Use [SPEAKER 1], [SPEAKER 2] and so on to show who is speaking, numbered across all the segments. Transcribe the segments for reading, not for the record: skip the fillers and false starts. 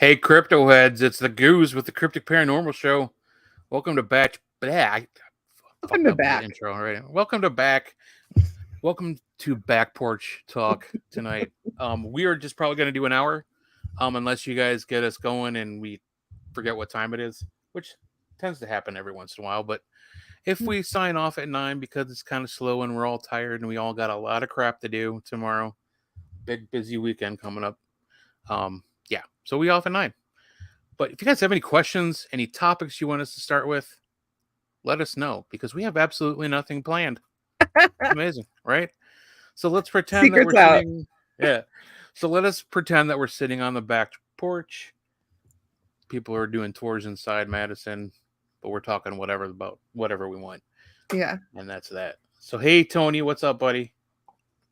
[SPEAKER 1] Hey, crypto heads! It's the Goose with the Cryptic Paranormal Show. Welcome to back. I
[SPEAKER 2] Welcome
[SPEAKER 1] fucked
[SPEAKER 2] to
[SPEAKER 1] up the
[SPEAKER 2] back.
[SPEAKER 1] intro already. Welcome to back. Welcome to back porch talk tonight. We are just probably going to do an hour, unless you guys get us going and we forget what time it is, which tends to happen every once in a while. But if we sign off at 9 because it's kind of slow and we're all tired and we all got a lot of crap to do tomorrow, big busy weekend coming up. Yeah, so we off at 9. But if you guys have any questions, any topics you want us to start with, let us know because we have absolutely nothing planned. It's amazing, right? So let's pretend that we're
[SPEAKER 2] Secrets out.
[SPEAKER 1] sitting. Yeah. So let us pretend that we're sitting on the back porch. People are doing tours inside Madison, but we're talking whatever about whatever we want.
[SPEAKER 2] Yeah.
[SPEAKER 1] And that's that. So hey Tony, what's up, buddy?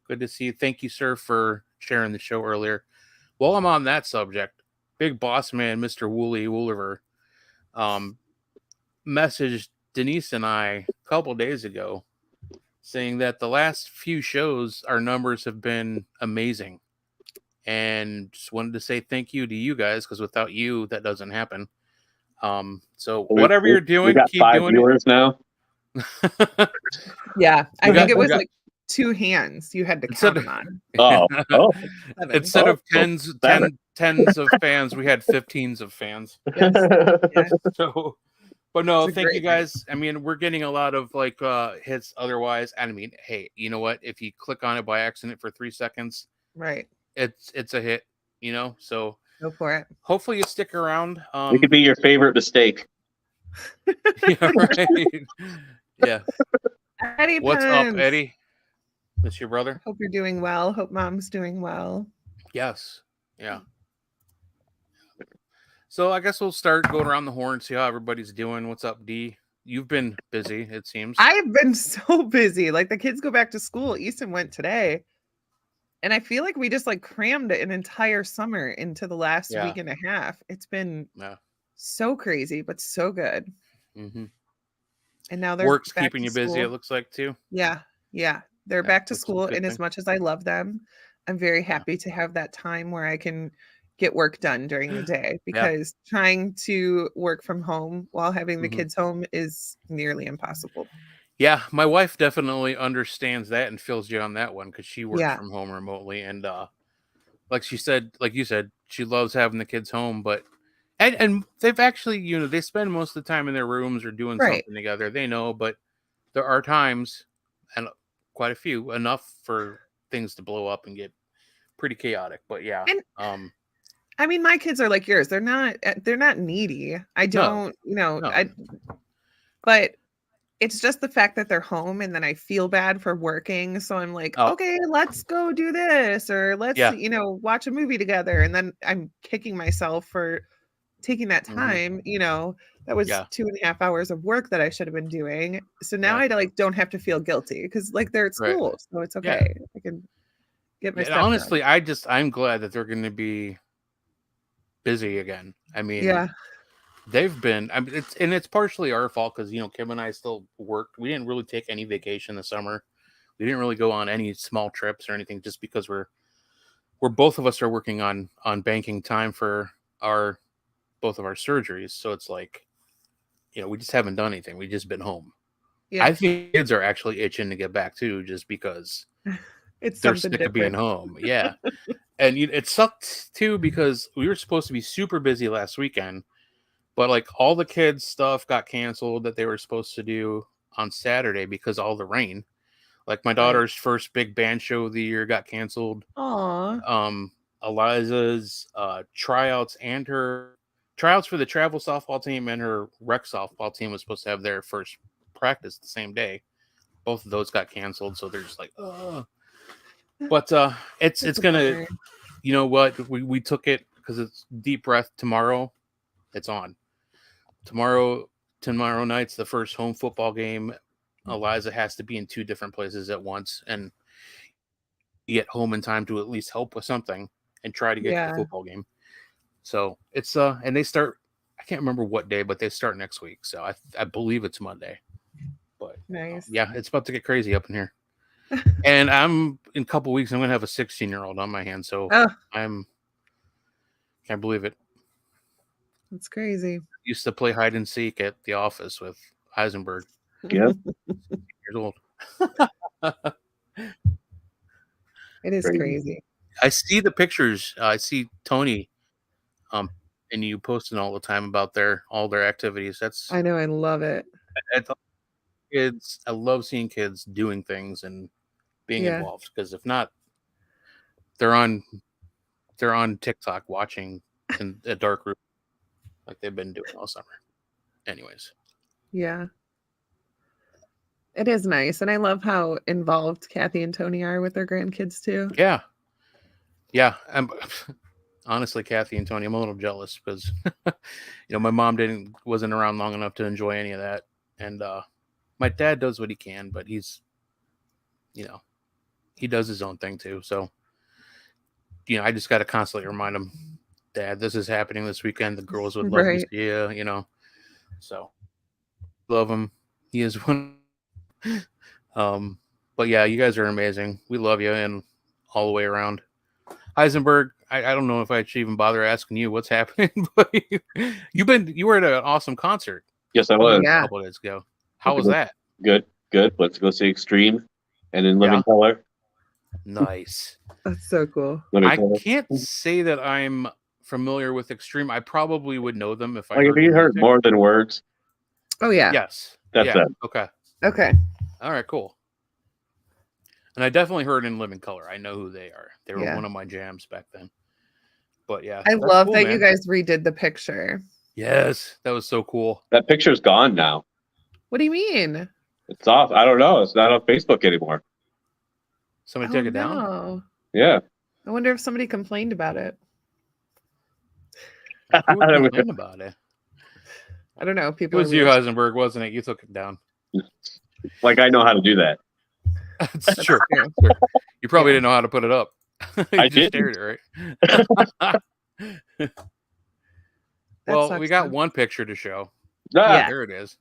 [SPEAKER 1] Good to see you. Thank you, sir, for sharing the show earlier. While I'm on that subject, big boss man, Mr. Wooly Wooliver, messaged Denise and I a couple days ago saying that the last few shows our numbers have been amazing, and just wanted to say thank you to you guys because without you that doesn't happen. So whatever you're
[SPEAKER 3] We
[SPEAKER 1] doing,
[SPEAKER 3] got
[SPEAKER 1] keep
[SPEAKER 3] 5
[SPEAKER 1] doing
[SPEAKER 3] viewers now.
[SPEAKER 1] it.
[SPEAKER 2] Yeah. I
[SPEAKER 1] We
[SPEAKER 2] think
[SPEAKER 1] got-
[SPEAKER 2] it
[SPEAKER 1] we
[SPEAKER 2] was
[SPEAKER 1] got-
[SPEAKER 2] like 2 hands you had to
[SPEAKER 1] Instead
[SPEAKER 2] count
[SPEAKER 1] of-
[SPEAKER 2] them
[SPEAKER 3] Oh,
[SPEAKER 2] on. 7.
[SPEAKER 1] Instead of
[SPEAKER 3] seven.
[SPEAKER 1] tens of fans, we had 15s of fans.
[SPEAKER 2] Yes. Yeah.
[SPEAKER 1] So, but no,
[SPEAKER 2] It's a
[SPEAKER 1] thank you
[SPEAKER 2] great
[SPEAKER 1] guys. I mean, we're getting a lot of like hits otherwise. I mean, hey, you know what? If you click on it by accident for 3 seconds,
[SPEAKER 2] Right.
[SPEAKER 1] it's a hit, So
[SPEAKER 2] Go for it.
[SPEAKER 1] hopefully you stick around.
[SPEAKER 3] It could be your favorite mistake.
[SPEAKER 1] Yeah, right. Yeah.
[SPEAKER 2] Eddie
[SPEAKER 1] What's up,
[SPEAKER 2] Pence.
[SPEAKER 1] Eddie? That's your brother?
[SPEAKER 2] Hope you're doing well. Hope mom's doing well.
[SPEAKER 1] Yes. Yeah. So I guess we'll start going around the horn, see how everybody's doing. What's up, D? You've been busy, it seems.
[SPEAKER 2] I've been so busy. Like the kids go back to school. Easton went today. And I feel like we just like crammed an entire summer into the last week and a half. It's been so crazy, but so good.
[SPEAKER 1] Mm-hmm.
[SPEAKER 2] And now they're
[SPEAKER 1] work's
[SPEAKER 2] back
[SPEAKER 1] keeping
[SPEAKER 2] to
[SPEAKER 1] you busy,
[SPEAKER 2] school.
[SPEAKER 1] it looks like, too.
[SPEAKER 2] Yeah. They're back to school, and as much as I love them, I'm very happy to have that time where I can get work done during the day, because trying to work from home while having the kids home is nearly impossible.
[SPEAKER 1] Yeah, my wife definitely understands that and feels you on that one because she works
[SPEAKER 2] Yeah.
[SPEAKER 1] from home remotely, and like you said, she loves having the kids home, but and they've actually, they spend most of the time in their rooms or doing something together. They know, but there are times, and quite a few, enough for things to blow up and get pretty chaotic. But yeah,
[SPEAKER 2] and, I mean, my kids are like yours. They're not needy. I don't, but it's just the fact that they're home, and then I feel bad for working. So I'm like, okay, let's go do this, or let's, watch a movie together. And then I'm kicking myself for taking that time, that was 2.5 hours of work that I should have been doing. So now I like don't have to feel guilty because like they're at school. So it's okay. I can get my stuff
[SPEAKER 1] honestly
[SPEAKER 2] done.
[SPEAKER 1] I'm glad that they're going to be busy again. I mean, they've been, it's partially our fault because, Kim and I still worked. We didn't really take any vacation this summer. We didn't really go on any small trips or anything, just because we're both of us are working on banking time for both of our surgeries. So it's like, we just haven't done anything. We've just been home. Yeah. I think kids are actually itching to get back too, just because they're sick of being home. Yeah. And it sucked too because we were supposed to be super busy last weekend, but like all the kids' stuff got canceled that they were supposed to do on Saturday because all the rain. Like my daughter's first big band show of the year got canceled.
[SPEAKER 2] Aww.
[SPEAKER 1] Eliza's tryouts and her tryouts for the travel softball team and her rec softball team was supposed to have their first practice the same day. Both of those got canceled, so they're just like, oh. But it's gonna, you know what? We took it because it's deep breath. Tomorrow, it's on. Tomorrow night's the first home football game. Eliza has to be in 2 different places at once and get home in time to at least help with something and try to get to the football game. So it's and they start, I can't remember what day, but they start next week. So I believe it's Monday. But
[SPEAKER 2] nice.
[SPEAKER 1] Yeah, it's about to get crazy up in here. And in a couple weeks I'm gonna have a 16-year-old on my hand. So can't believe it.
[SPEAKER 2] It's crazy.
[SPEAKER 1] Used to play hide and seek at the office with Heisenberg.
[SPEAKER 3] Yep.
[SPEAKER 1] Years old.
[SPEAKER 2] It is crazy.
[SPEAKER 1] I see the pictures. I see Tony, and you posting all the time about all their activities.
[SPEAKER 2] I know. I love it.
[SPEAKER 1] Kids. I love seeing kids doing things and being involved, because if not, they're on TikTok watching in a dark room like they've been doing all summer. Anyways.
[SPEAKER 2] Yeah. It is nice. And I love how involved Kathy and Tony are with their grandkids too.
[SPEAKER 1] Yeah. Yeah. Honestly, Kathy and Tony, I'm a little jealous because, my mom wasn't around long enough to enjoy any of that. And my dad does what he can, but he's, he does his own thing too. So, I just got to constantly remind him, Dad, this is happening this weekend. The girls would love to see you, So, love him. He is one. But yeah, you guys are amazing. We love you, and all the way around. Heisenberg, I don't know if I should even bother asking you what's happening, but you were at an awesome concert.
[SPEAKER 3] Yes, I was.
[SPEAKER 1] A couple of days ago. How was that?
[SPEAKER 3] Good. Let's go see Extreme and in Living Color.
[SPEAKER 1] Nice.
[SPEAKER 2] That's so cool.
[SPEAKER 1] I can't say that I'm familiar with Extreme. I probably would know them if I
[SPEAKER 3] if you heard More Than Words.
[SPEAKER 2] Oh yeah.
[SPEAKER 1] Yes.
[SPEAKER 3] That's it.
[SPEAKER 2] Okay.
[SPEAKER 1] All right, cool. And I definitely heard In Living Color. I know who they are. They were one of my jams back then. But yeah.
[SPEAKER 2] I love that you guys redid the picture.
[SPEAKER 1] Yes. That was so cool.
[SPEAKER 3] That picture's gone now.
[SPEAKER 2] What do you mean?
[SPEAKER 3] It's off. I don't know. It's not on Facebook anymore.
[SPEAKER 1] Somebody took it down?
[SPEAKER 3] Yeah.
[SPEAKER 2] I wonder if somebody complained about it.
[SPEAKER 1] Who would complain about it?
[SPEAKER 2] I don't know. People.
[SPEAKER 1] It was you, Heisenberg, wasn't it? You took it down.
[SPEAKER 3] Like, I know how to do that.
[SPEAKER 1] That's true. You probably didn't know how to put it up.
[SPEAKER 3] I just
[SPEAKER 1] stared at it, right? Well, we got one picture to show. There it is.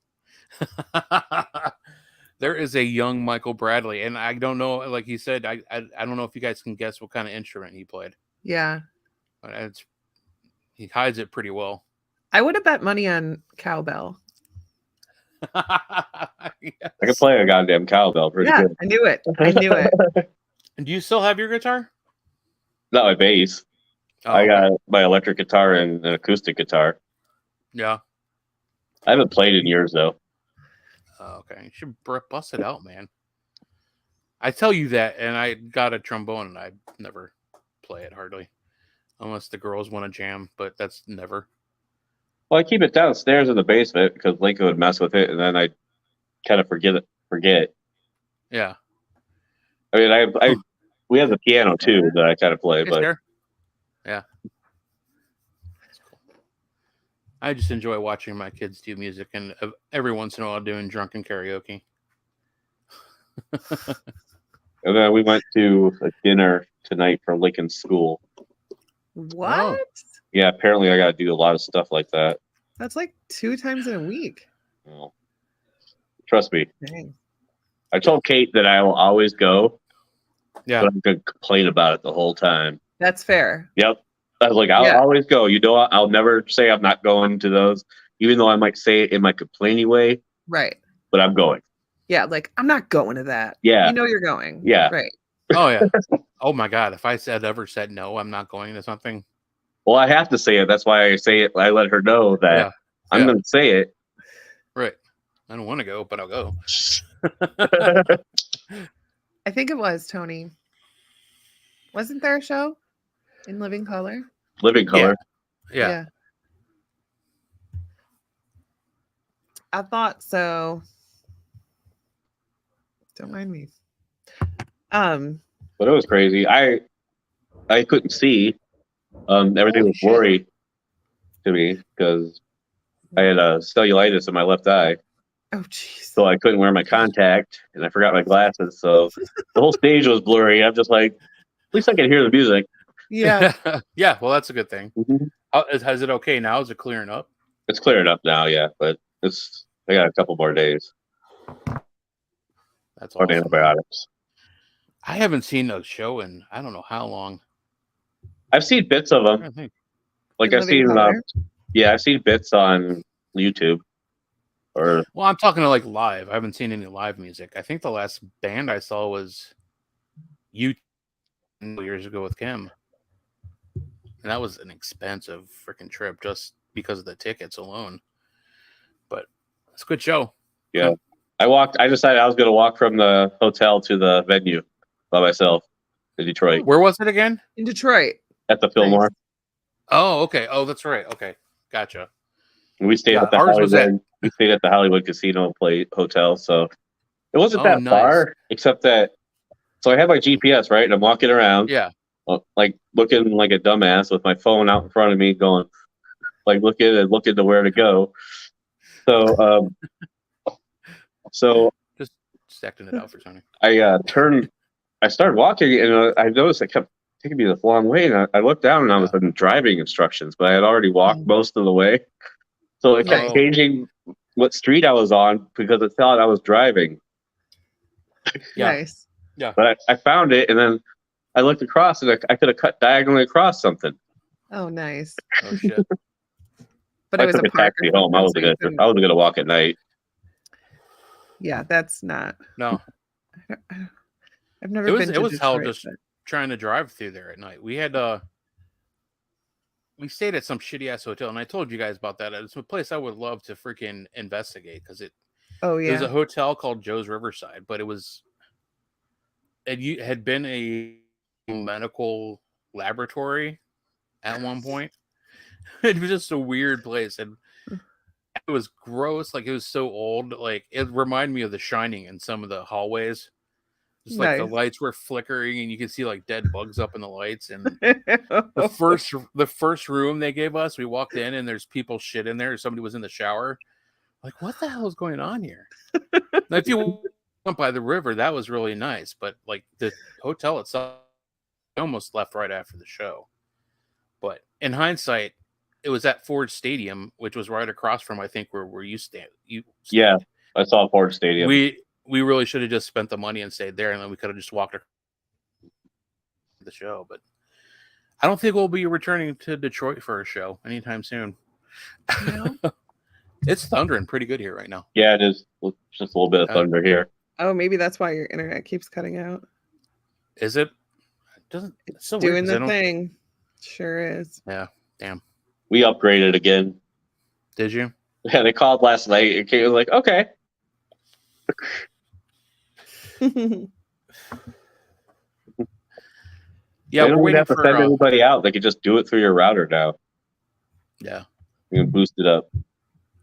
[SPEAKER 1] There is a young Michael Bradley, and I don't know, like he said, I don't know if you guys can guess what kind of instrument he played.
[SPEAKER 2] Yeah.
[SPEAKER 1] He hides it pretty well.
[SPEAKER 2] I would have bet money on cowbell.
[SPEAKER 3] Yes. I can play a goddamn cowbell pretty good.
[SPEAKER 2] I knew it.
[SPEAKER 1] And do you still have your guitar?
[SPEAKER 3] Not my bass. I got my electric guitar and an acoustic guitar.
[SPEAKER 1] Yeah.
[SPEAKER 3] I haven't played in years, though.
[SPEAKER 1] Okay. You should bust it out, man. I tell you that, and I got a trombone, and I never play it hardly. Unless the girls want to jam, but that's never.
[SPEAKER 3] Well, I keep it downstairs in the basement because Lincoln would mess with it, and then I kind of forget.
[SPEAKER 1] Yeah.
[SPEAKER 3] I mean, we have the piano too that I kind of play, but
[SPEAKER 1] yeah. That's cool. I just enjoy watching my kids do music, and every once in a while doing drunken karaoke.
[SPEAKER 3] And then we went to a dinner tonight for Lincoln's school.
[SPEAKER 2] What?
[SPEAKER 1] Oh.
[SPEAKER 3] Yeah, apparently I got to do a lot of stuff like that.
[SPEAKER 2] That's like 2 times in a week.
[SPEAKER 3] Well, trust me.
[SPEAKER 2] Dang.
[SPEAKER 3] I told Kate that I will always go.
[SPEAKER 1] Yeah.
[SPEAKER 3] But I'm going to complain about it the whole time.
[SPEAKER 2] That's fair.
[SPEAKER 3] Yep. I was like, I'll always go. I'll never say I'm not going to those, even though I might say it in my complaining way.
[SPEAKER 2] Right.
[SPEAKER 3] But I'm going.
[SPEAKER 2] Yeah, like, I'm not going to that.
[SPEAKER 3] Yeah.
[SPEAKER 2] You know you're going.
[SPEAKER 3] Yeah.
[SPEAKER 2] Right.
[SPEAKER 1] Oh, yeah. Oh, my God. If I ever said no, I'm not going to something.
[SPEAKER 3] Well, I have to say it. That's why I say it. I let her know that I'm going to say it.
[SPEAKER 1] Right. I don't want to go, but I'll go.
[SPEAKER 2] I think it was, Tony. Wasn't there a show in Living Color?
[SPEAKER 3] Living Color.
[SPEAKER 1] Yeah.
[SPEAKER 2] I thought so. Don't mind me.
[SPEAKER 3] But it was crazy. I couldn't see. Everything was blurry to me because I had a cellulitis in my left eye.
[SPEAKER 2] Oh, jeez.
[SPEAKER 3] So I couldn't wear my contact, and I forgot my glasses. So the whole stage was blurry. I'm just like, at least I can hear the music.
[SPEAKER 2] Yeah.
[SPEAKER 1] Yeah. Well, that's a good thing.
[SPEAKER 3] Mm-hmm.
[SPEAKER 1] Is it okay now? Is it clearing up?
[SPEAKER 3] It's clearing up now, yeah. But I got a couple more days.
[SPEAKER 1] That's
[SPEAKER 3] awesome. Antibiotics.
[SPEAKER 1] I haven't seen a show in I don't know how long.
[SPEAKER 3] I've seen bits of them. Like I've seen Yeah, I've seen bits on YouTube. Well,
[SPEAKER 1] I'm talking to like live. I haven't seen any live music. I think the last band I saw was you years ago with Kim, and that was an expensive freaking trip just because of the tickets alone. But it's a good show.
[SPEAKER 3] Yeah, I decided I was going to walk from the hotel to the venue by myself in Detroit.
[SPEAKER 1] Where was it again?
[SPEAKER 2] In Detroit.
[SPEAKER 3] At the Fillmore.
[SPEAKER 2] Nice.
[SPEAKER 1] Oh, okay. Oh, that's right. Okay, gotcha.
[SPEAKER 3] We stayed at the Hollywood. We stayed at the Hollywood Casino Hotel, so it wasn't that far. Except that, so I had my GPS right, and I'm walking around, like looking like a dumbass with my phone out in front of me, going like looking to where to go. So,
[SPEAKER 1] just acting it out for Tony.
[SPEAKER 3] I started walking, and I noticed it kept taking me this long way, and I looked down, and I was in driving instructions, but I had already walked most of the way. So it kept changing what street I was on because it thought I was driving.
[SPEAKER 2] Nice.
[SPEAKER 1] Yeah.
[SPEAKER 3] But I found it, and then I looked across, and I could have cut diagonally across something.
[SPEAKER 2] Oh, nice.
[SPEAKER 1] Oh shit.
[SPEAKER 2] But it was
[SPEAKER 3] took a taxi home. I wasn't gonna walk at night.
[SPEAKER 2] Yeah, that's not.
[SPEAKER 1] No.
[SPEAKER 2] I've never been.
[SPEAKER 1] It was hell just trying to drive through there at night. We had we stayed at some shitty ass hotel, and I told you guys about that. It's a place I would love to freaking investigate because it.
[SPEAKER 2] Oh yeah.
[SPEAKER 1] It was a hotel called Joe's Riverside, but it had been a medical laboratory at one point. It was just a weird place, and it was gross. Like it was so old. Like it reminded me of The Shining in some of the hallways. Just like the lights were flickering, and you could see like dead bugs up in the lights. And the first room they gave us, we walked in, and there's people shit in there. Somebody was in the shower. Like, what the hell is going on here? Now, if you went by the river, that was really nice. But like the hotel itself, I almost left right after the show. But in hindsight, it was at Ford Stadium, which was right across from, I think, where you stand.
[SPEAKER 3] Yeah, I saw Ford Stadium.
[SPEAKER 1] We really should have just spent the money and stayed there, and then we could have just walked the show. But I don't think we'll be returning to Detroit for a show anytime soon.
[SPEAKER 2] No?
[SPEAKER 1] It's thundering pretty good here right now.
[SPEAKER 3] Yeah, it is. Just a little bit of thunder here.
[SPEAKER 2] Oh, maybe that's why your internet keeps cutting out.
[SPEAKER 1] Is it?
[SPEAKER 2] It's so doing the thing. Sure is.
[SPEAKER 1] Yeah. Damn.
[SPEAKER 3] We upgraded again.
[SPEAKER 1] Did you?
[SPEAKER 3] Yeah, they called last night. It was like, okay.
[SPEAKER 1] Yeah,
[SPEAKER 3] we're waiting for. Send anybody out. They could just do it through your router now.
[SPEAKER 1] Yeah,
[SPEAKER 3] you can boost it up.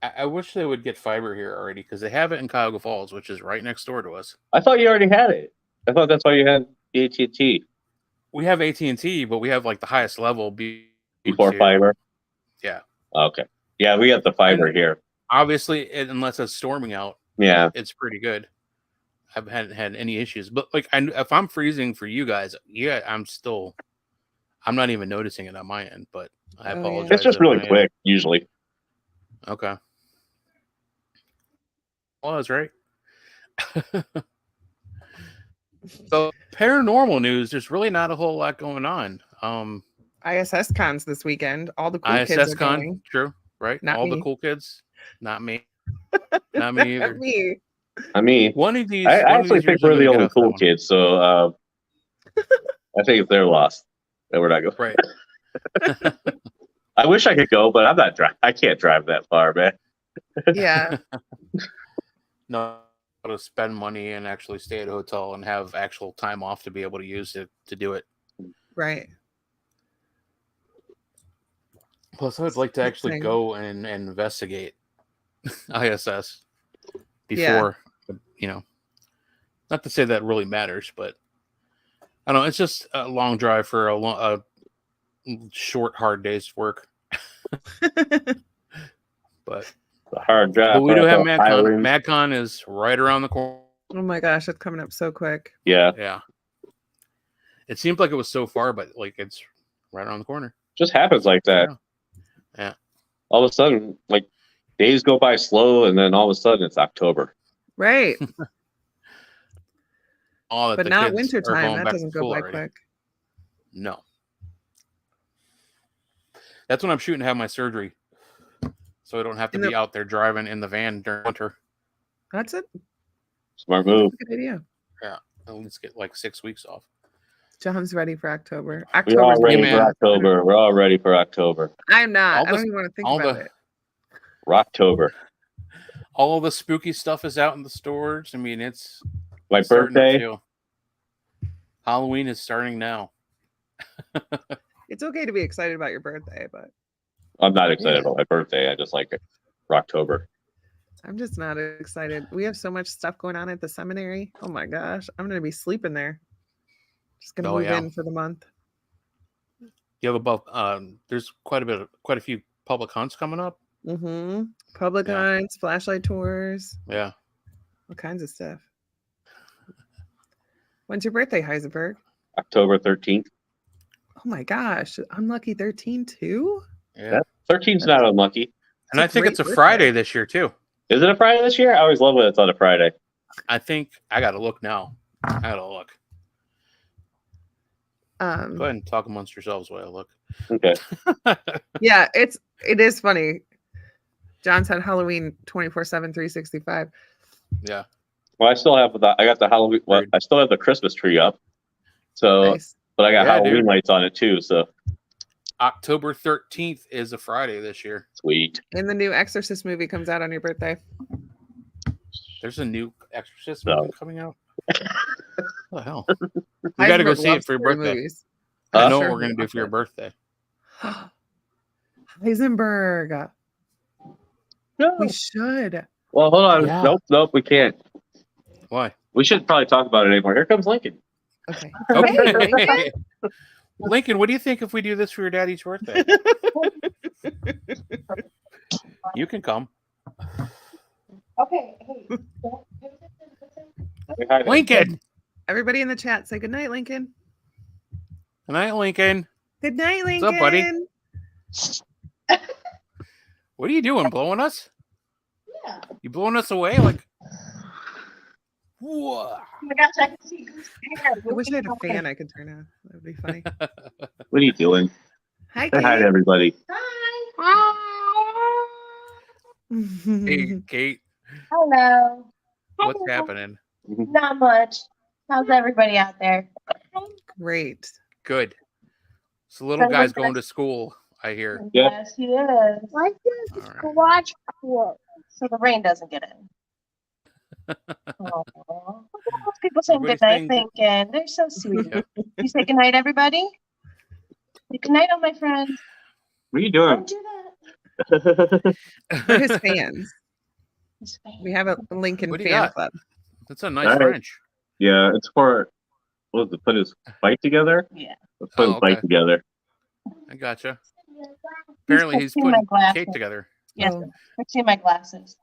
[SPEAKER 1] I wish they would get fiber here already because they have it in Cuyahoga Falls, which is right next door to us.
[SPEAKER 3] I thought you already had it. I thought that's why you had AT&T.
[SPEAKER 1] We have AT&T, but we have like the highest level
[SPEAKER 3] before fiber.
[SPEAKER 1] Yeah.
[SPEAKER 3] Okay. Yeah, we got the fiber here.
[SPEAKER 1] Obviously, unless it's storming out.
[SPEAKER 3] Yeah,
[SPEAKER 1] it's pretty good. I haven't had any issues, but like, if I'm freezing for you guys, yeah, I'm not even noticing it on my end. But I apologize.
[SPEAKER 3] It's just really quick, usually.
[SPEAKER 1] Okay. Well, that's right. So, paranormal news. There's really not a whole lot going on.
[SPEAKER 2] ISS cons this weekend. All the cool kids are going.
[SPEAKER 1] True, right?
[SPEAKER 2] Not
[SPEAKER 1] all
[SPEAKER 2] me.
[SPEAKER 1] The cool kids. Not me. Not me either.
[SPEAKER 2] Not me.
[SPEAKER 3] I mean,
[SPEAKER 1] one of these.
[SPEAKER 3] I actually think we're the only cool kids, so I think if they're lost, then we're not going.
[SPEAKER 1] Right.
[SPEAKER 3] I wish I could go, but I'm not I can't drive that far, man.
[SPEAKER 2] Yeah.
[SPEAKER 1] No, to spend money and actually stay at a hotel and have actual time off to be able to use it to do it.
[SPEAKER 2] Right.
[SPEAKER 1] Plus, I'd like to actually go and investigate ISS before, not to say that really matters, but I don't know. It's just a long drive for a short, hard day's work. But
[SPEAKER 3] a hard drive.
[SPEAKER 1] But we do have MadCon. MadCon is right around the corner.
[SPEAKER 2] Oh my gosh, it's coming up so quick.
[SPEAKER 3] Yeah.
[SPEAKER 1] Yeah. It seemed like it was so far, but like it's right around the corner.
[SPEAKER 3] Just happens like that.
[SPEAKER 1] Yeah.
[SPEAKER 3] All of a sudden, like days go by slow, and then all of a sudden it's October.
[SPEAKER 2] Right.
[SPEAKER 1] But
[SPEAKER 2] not winter time. That doesn't go by quick.
[SPEAKER 1] No. That's when I'm shooting to have my surgery. So we don't have to be out there driving in the van during winter.
[SPEAKER 2] That's it.
[SPEAKER 3] Smart move.
[SPEAKER 2] That's a good idea.
[SPEAKER 1] Yeah. Let's get like 6 weeks off.
[SPEAKER 2] John's ready for October.
[SPEAKER 3] We're all ready for October. We're all ready for October.
[SPEAKER 2] I'm not. I don't even want to think about it.
[SPEAKER 3] Rocktober.
[SPEAKER 1] All the spooky stuff is out in the stores. I mean, it's
[SPEAKER 3] my birthday.
[SPEAKER 1] Halloween is starting now.
[SPEAKER 2] It's okay to be excited about your birthday, but
[SPEAKER 3] I'm not excited about my birthday. I just like it. Rocktober.
[SPEAKER 2] I'm just not excited. We have so much stuff going on at the seminary. Oh my gosh. I'm going to be sleeping there. Just going to move in for the month.
[SPEAKER 1] You have about, there's quite a few public hunts coming up.
[SPEAKER 2] Mm-hmm. Public hunts, flashlight tours.
[SPEAKER 1] Yeah.
[SPEAKER 2] All kinds of stuff. When's your birthday, Heisenberg?
[SPEAKER 3] October 13th.
[SPEAKER 2] Oh my gosh. Unlucky 13 too?
[SPEAKER 3] Yeah. 13's not unlucky.
[SPEAKER 1] And I think it's a Friday this year too.
[SPEAKER 3] Is it a Friday this year? I always love when it's on a Friday.
[SPEAKER 1] I think I got to look now. I got to look. Go ahead and talk amongst yourselves while I look.
[SPEAKER 3] Okay.
[SPEAKER 2] Yeah, it is funny. John said Halloween 24/7, 365.
[SPEAKER 1] Yeah.
[SPEAKER 3] Well, I still have I got the Halloween. Well, I still have the Christmas tree up. So, nice. But I got Halloween lights on it too. So,
[SPEAKER 1] October 13th is a Friday this year.
[SPEAKER 3] Sweet.
[SPEAKER 2] And the new Exorcist movie comes out on your birthday.
[SPEAKER 1] There's a new Exorcist movie coming out. What the hell? You got to go see it for your birthday. Movies. I know what we're going to do for your birthday.
[SPEAKER 2] Heisenberg. No. We should.
[SPEAKER 3] Well, hold on. Yeah. Nope, we can't.
[SPEAKER 1] Why?
[SPEAKER 3] We shouldn't probably talk about it anymore. Here comes Lincoln.
[SPEAKER 2] Okay.
[SPEAKER 1] Okay. Lincoln, what do you think if we do this for your daddy's birthday? You can come.
[SPEAKER 4] Okay.
[SPEAKER 1] Hey. Lincoln.
[SPEAKER 2] Everybody in the chat, say goodnight, Lincoln.
[SPEAKER 1] Good night, Lincoln.
[SPEAKER 2] Good night, Lincoln.
[SPEAKER 1] What's up, buddy? What are you doing? Blowing us?
[SPEAKER 4] Yeah.
[SPEAKER 1] You blowing us away? Like, whoa.
[SPEAKER 4] Oh my gosh, I can see Goose hair.
[SPEAKER 2] I wish I had a fan I could turn on. That would be funny.
[SPEAKER 3] What are you doing?
[SPEAKER 2] Hi, Kate.
[SPEAKER 3] Hi to everybody.
[SPEAKER 4] Hi.
[SPEAKER 1] Hey, Kate.
[SPEAKER 4] Hello.
[SPEAKER 1] What's happening?
[SPEAKER 4] Not much. How's everybody out there?
[SPEAKER 2] Great.
[SPEAKER 1] Good. So little guy's going to school, I hear.
[SPEAKER 4] Yes, he is. Why does watch so the rain doesn't get in? People saying good night, Lincoln. They're so sweet. Yeah. You say good night, everybody. Good night, all my friends.
[SPEAKER 3] What are you doing?
[SPEAKER 4] Don't do that.
[SPEAKER 2] For his fans. We have a Lincoln fan club.
[SPEAKER 1] That's a nice French.
[SPEAKER 3] Yeah, it's for put his fight together.
[SPEAKER 4] Yeah.
[SPEAKER 3] Let's put his fight together.
[SPEAKER 1] I gotcha. Apparently he's putting Kate together.
[SPEAKER 4] Yes, let's see my glasses.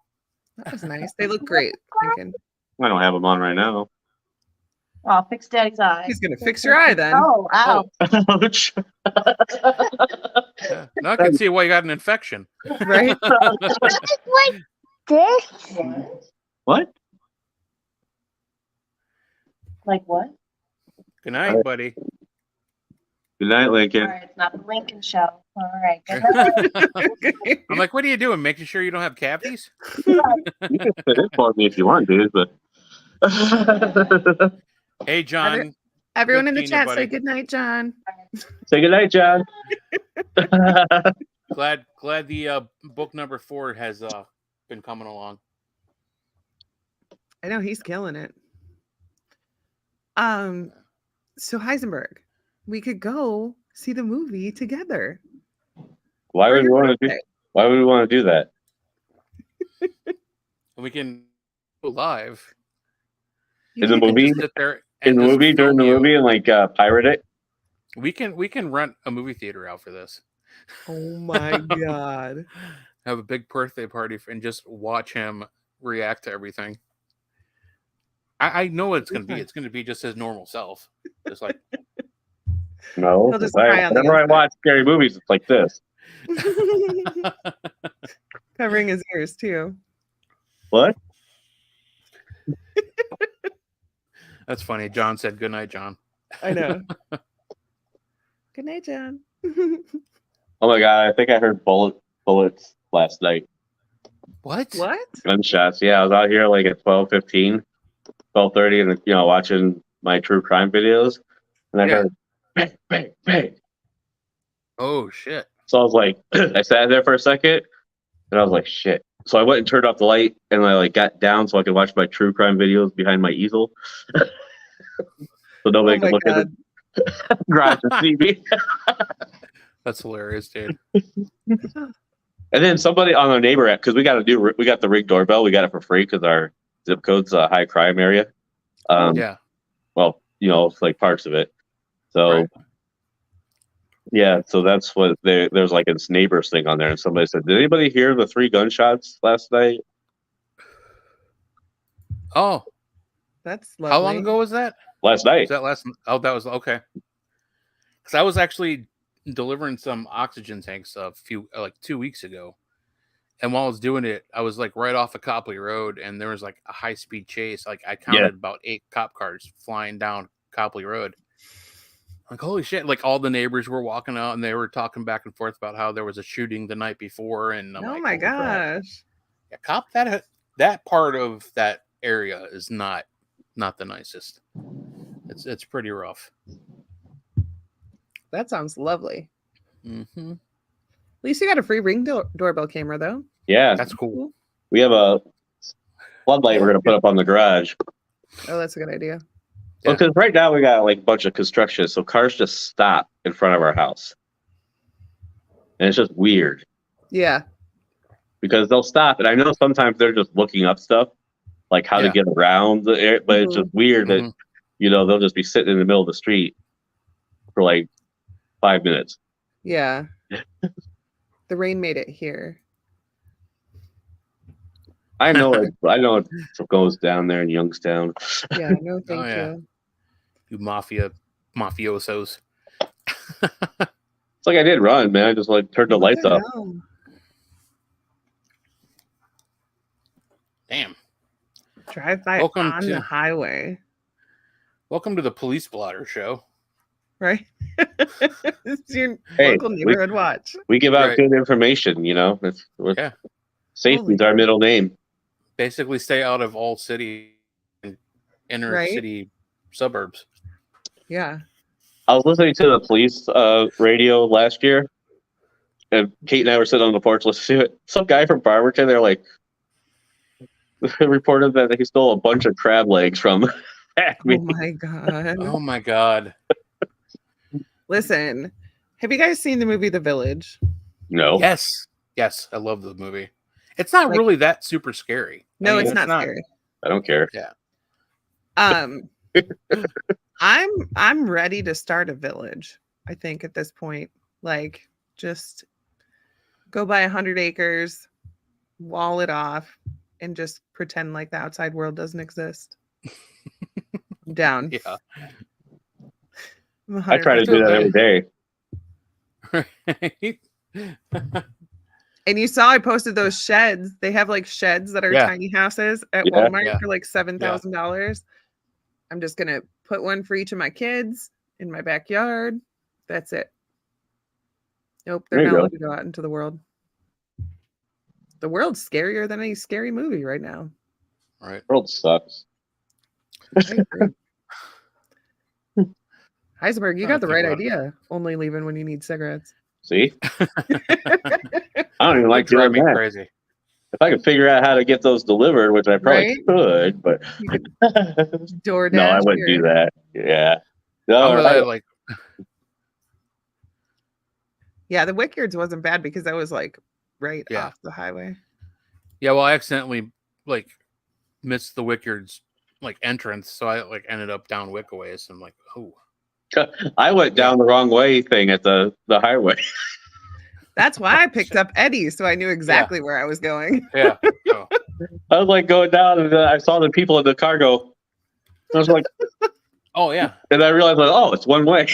[SPEAKER 2] That was nice. They look great, Lincoln.
[SPEAKER 3] I don't have them on right now.
[SPEAKER 4] Oh, fix Daddy's eye.
[SPEAKER 2] He's gonna fix your eye then.
[SPEAKER 4] Oh, ow.
[SPEAKER 3] Ouch.
[SPEAKER 1] Yeah. Now I can see why you got an infection.
[SPEAKER 2] Right?
[SPEAKER 4] Like this?
[SPEAKER 3] What?
[SPEAKER 4] Like what?
[SPEAKER 1] Good night, buddy.
[SPEAKER 3] Good night, Lincoln.
[SPEAKER 4] All right, it's not the Lincoln show. All right. Good night.
[SPEAKER 1] I'm like, what are you doing? Making sure you don't have cavities?
[SPEAKER 3] You can fit in for me if you want, dude. But
[SPEAKER 1] hey, John.
[SPEAKER 2] Everyone in the chat, say good night, John.
[SPEAKER 3] Say good night, John.
[SPEAKER 1] Glad the book number 4 has been coming along.
[SPEAKER 2] I know he's killing it. So Heisenberg, we could go see the movie together.
[SPEAKER 3] Why would we want to do that?
[SPEAKER 1] We can go live.
[SPEAKER 3] In the movie? During the movie and like pirate it?
[SPEAKER 1] We can rent a movie theater out for this.
[SPEAKER 2] Oh my god.
[SPEAKER 1] Have a big birthday party and just watch him react to everything. I know what it's going to be. It's going to be just his normal self. Just like...
[SPEAKER 3] No. Whenever I watch scary movies, it's like this.
[SPEAKER 2] Covering his ears, too.
[SPEAKER 3] What?
[SPEAKER 1] That's funny. John said, good night, John.
[SPEAKER 2] I know. Good night, John.
[SPEAKER 3] Oh, my God. I think I heard bullets last night.
[SPEAKER 1] What?
[SPEAKER 3] Gunshots. Yeah, I was out here like at 12:15, 12:30, and watching my true crime videos, and I heard bang, bang, bang.
[SPEAKER 1] Oh shit!
[SPEAKER 3] So I was like, I sat there for a second, and I was like, shit. So I went and turned off the light, and I like got down so I could watch my true crime videos behind my easel, so nobody could look at the garage and see me.
[SPEAKER 1] That's hilarious, dude.
[SPEAKER 3] And then somebody on our neighbor app, because we got the Ring doorbell. We got it for free because our zip code's a high crime area.
[SPEAKER 1] Yeah.
[SPEAKER 3] Well, it's like parts of it. So,
[SPEAKER 1] right.
[SPEAKER 3] Yeah. So that's what there's like this neighbors thing on there, and somebody said, "Did anybody hear the 3 gunshots last night?"
[SPEAKER 1] Oh,
[SPEAKER 2] that's lovely.
[SPEAKER 1] How long ago was that?
[SPEAKER 3] Last night.
[SPEAKER 1] Was that last? Oh, that was okay. Because I was actually delivering some oxygen tanks 2 weeks ago, and while I was doing it, I was like right off of Copley Road, and there was like a high-speed chase. Like I counted about 8 cop cars flying down Copley Road. Like holy shit! Like all the neighbors were walking out, and they were talking back and forth about how there was a shooting the night before, and I'm
[SPEAKER 2] my gosh,
[SPEAKER 1] crap. Yeah, that part of that area is not the nicest. It's pretty rough.
[SPEAKER 2] That sounds lovely.
[SPEAKER 1] Mm-hmm.
[SPEAKER 2] At least you got a free Ring doorbell camera, though.
[SPEAKER 3] Yeah,
[SPEAKER 1] that's cool.
[SPEAKER 3] We have a floodlight we're going to put up on the garage.
[SPEAKER 2] Oh, that's a good idea.
[SPEAKER 3] Well, because right now we got like a bunch of construction, so cars just stop in front of our house, and it's just weird.
[SPEAKER 2] Yeah.
[SPEAKER 3] Because they'll stop, and I know sometimes they're just looking up stuff, like how to get around the area, but it's just weird that they'll just be sitting in the middle of the street for like 5 minutes.
[SPEAKER 2] Yeah. The rain made it here.
[SPEAKER 3] I know it goes down there in Youngstown.
[SPEAKER 2] Yeah, no thank you.
[SPEAKER 1] You mafiosos.
[SPEAKER 3] It's like I did run, man. I just like turned the lights off.
[SPEAKER 1] Damn.
[SPEAKER 2] Drive by on the highway.
[SPEAKER 1] Welcome to the Police Blotter Show.
[SPEAKER 2] Right? It's your local neighborhood watch.
[SPEAKER 3] We give out good information, Safety's our middle name.
[SPEAKER 1] Basically stay out of all city and inner city suburbs.
[SPEAKER 2] Yeah.
[SPEAKER 3] I was listening to the police radio last year, and Kate and I were sitting on the porch listening to it. Some guy from Barberton, they're like, reported that he stole a bunch of crab legs from Acme.
[SPEAKER 2] Oh my god.
[SPEAKER 1] Oh my god.
[SPEAKER 2] Listen, have you guys seen the movie The Village?
[SPEAKER 3] No.
[SPEAKER 1] Yes, I love the movie. It's not really that super scary.
[SPEAKER 2] No, it's not scary.
[SPEAKER 3] I don't care.
[SPEAKER 1] Yeah.
[SPEAKER 2] I'm ready to start a village. I think at this point, like just go buy 100 acres, wall it off, and just pretend like the outside world doesn't exist. I'm down.
[SPEAKER 1] Yeah.
[SPEAKER 3] I try to do that every
[SPEAKER 2] day. And you saw I posted those sheds. They have like sheds that are tiny houses at Walmart for like $7,000. I'm just going to put one for each of my kids in my backyard. That's it. Nope, they're not allowed to go out into the world. The world's scarier than any scary movie right now.
[SPEAKER 1] Right.
[SPEAKER 3] The world sucks.
[SPEAKER 2] Heisenberg, you got the right idea. Only leaving when you need cigarettes.
[SPEAKER 3] See? I don't even like doing that.
[SPEAKER 1] Crazy.
[SPEAKER 3] If I could figure out how to get those delivered, which I probably could, but
[SPEAKER 2] DoorDash.
[SPEAKER 3] No, I wouldn't do that. Yeah. No,
[SPEAKER 2] yeah, the Wickyards wasn't bad because that was like right off the highway.
[SPEAKER 1] Yeah, well, I accidentally like missed the Wickyards like entrance, so I like ended up down Wickaways. I'm like, oh.
[SPEAKER 3] I went down the wrong way thing at the highway.
[SPEAKER 2] That's why I picked up Eddie, so I knew exactly where I was going.
[SPEAKER 1] Yeah. Oh.
[SPEAKER 3] I was like going down, and I saw the people in the car go. I was like,
[SPEAKER 1] "Oh yeah!"
[SPEAKER 3] And I realized, like, oh, it's one way.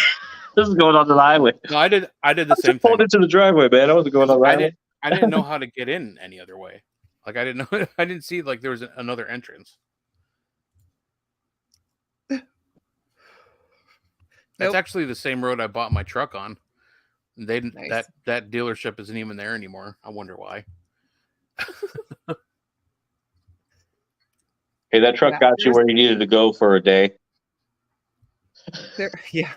[SPEAKER 3] This is going on the highway.
[SPEAKER 1] No, I did the same thing.
[SPEAKER 3] Pulled into the driveway, man. I wasn't going on the highway.
[SPEAKER 1] I didn't know how to get in any other way. Like I didn't know. I didn't see like there was another entrance. It's actually the same road I bought my truck on. They that dealership isn't even there anymore. I wonder why.
[SPEAKER 3] Hey, that truck got you where you needed to go for a day.
[SPEAKER 2] Yeah.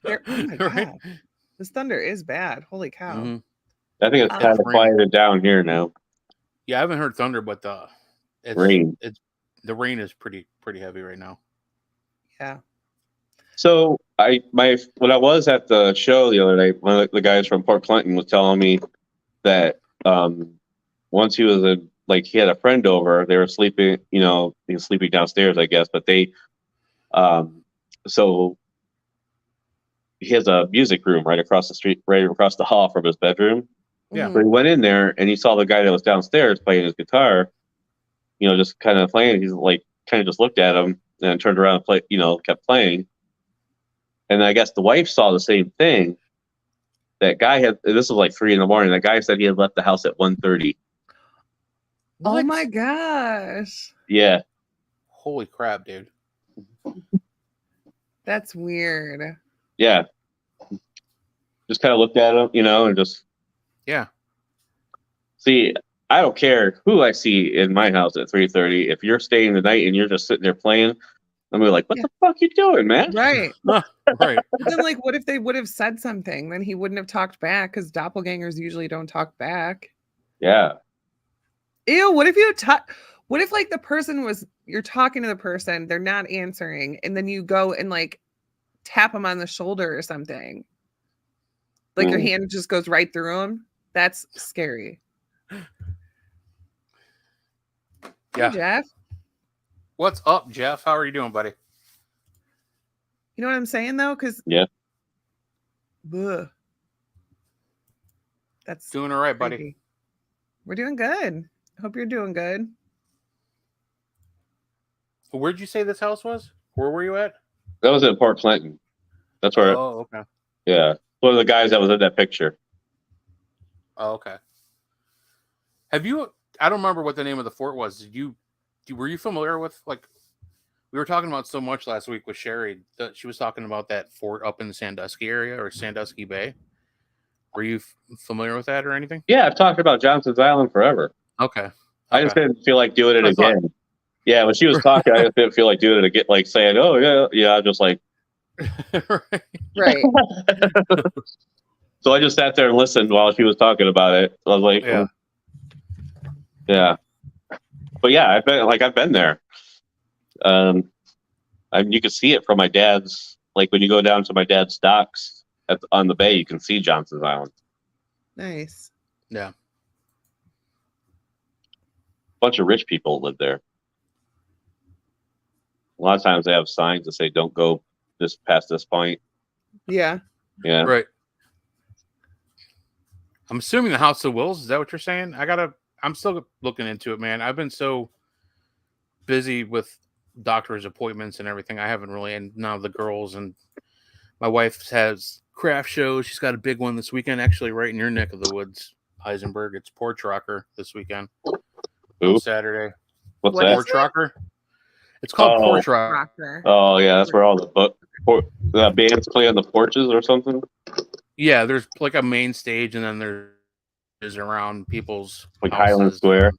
[SPEAKER 2] Oh my God. This thunder is bad. Holy cow.
[SPEAKER 3] Mm-hmm. I think it's kind of quieted down here now.
[SPEAKER 1] Yeah, I haven't heard thunder, but the rain is pretty heavy right now.
[SPEAKER 2] Yeah.
[SPEAKER 3] So when I was at the show the other night, one of the guys from Port Clinton was telling me that once he was he had a friend over, they were sleeping, he was sleeping downstairs, I guess, but they so he has a music room right across the street, right across the hall from his bedroom.
[SPEAKER 1] Yeah.
[SPEAKER 3] So he went in there and he saw the guy that was downstairs playing his guitar, just kind of playing. He's kind of just looked at him and turned around and kept playing. And I guess the wife saw the same thing. That guy this was 3 a.m. That guy said he had left the house at 1:30.
[SPEAKER 2] Oh my gosh.
[SPEAKER 3] Yeah.
[SPEAKER 1] Holy crap, dude.
[SPEAKER 2] That's weird.
[SPEAKER 3] Yeah. Just kind of looked at him, and just.
[SPEAKER 1] Yeah.
[SPEAKER 3] See, I don't care who I see in my house at 3:30. If you're staying the night and you're just sitting there playing, I'm gonna be like, what the fuck you doing, man?
[SPEAKER 2] Right.
[SPEAKER 1] Right.
[SPEAKER 2] But then, what if they would have said something? Then he wouldn't have talked back because doppelgangers usually don't talk back.
[SPEAKER 3] Yeah.
[SPEAKER 2] Ew, what if what if the person you're talking to the person, they're not answering, and then you go and tap them on the shoulder or something? Your hand just goes right through them? That's scary.
[SPEAKER 1] Yeah.
[SPEAKER 2] Hey, Jeff.
[SPEAKER 1] What's up, Jeff? How are you doing, buddy?
[SPEAKER 2] You know what I'm saying, though? Because that's
[SPEAKER 1] doing all right,
[SPEAKER 2] creepy.
[SPEAKER 1] buddy.
[SPEAKER 2] We're doing good. Hope you're doing good.
[SPEAKER 1] Where'd you say this house was? Where were you at?
[SPEAKER 3] That was in Port Clinton. That's where.
[SPEAKER 1] Oh, okay.
[SPEAKER 3] Yeah, one of the guys that was in that picture.
[SPEAKER 1] Oh, okay. Have you? I don't remember what the name of the fort was. Were you familiar with we were talking about so much last week with Sherry that she was talking about that fort up in the Sandusky area or Sandusky Bay? Were you familiar with that or anything?
[SPEAKER 3] Yeah, I've talked about Johnson's Island forever.
[SPEAKER 1] Okay.
[SPEAKER 3] I just didn't feel like doing it again. Yeah, when she was talking, I just didn't feel like doing it again, saying, "Oh yeah," just
[SPEAKER 2] right.
[SPEAKER 3] So I just sat there and listened while she was talking about it. I was like, yeah. But yeah, I've been there. You can see it from my dad's. When you go down to my dad's docks on the bay, you can see Johnson's Island.
[SPEAKER 2] Nice.
[SPEAKER 1] Yeah.
[SPEAKER 3] A bunch of rich people live there. A lot of times they have signs that say "Don't go past this point."
[SPEAKER 2] Yeah.
[SPEAKER 3] Yeah.
[SPEAKER 1] Right. I'm assuming the House of Wills. Is that what you're saying? I'm still looking into it, man. I've been so busy with doctor's appointments and everything. I haven't really, and now the girls and my wife has craft shows. She's got a big one this weekend, actually, right in your neck of the woods, Heisenberg. It's Porch Rocker this weekend. On Saturday.
[SPEAKER 3] What's that?
[SPEAKER 1] Porch Rocker. It's called Porch Rocker.
[SPEAKER 3] Oh yeah, that's where all the bands play on the porches or something.
[SPEAKER 1] Yeah, there's a main stage, and then there's around people's
[SPEAKER 3] Highland Square.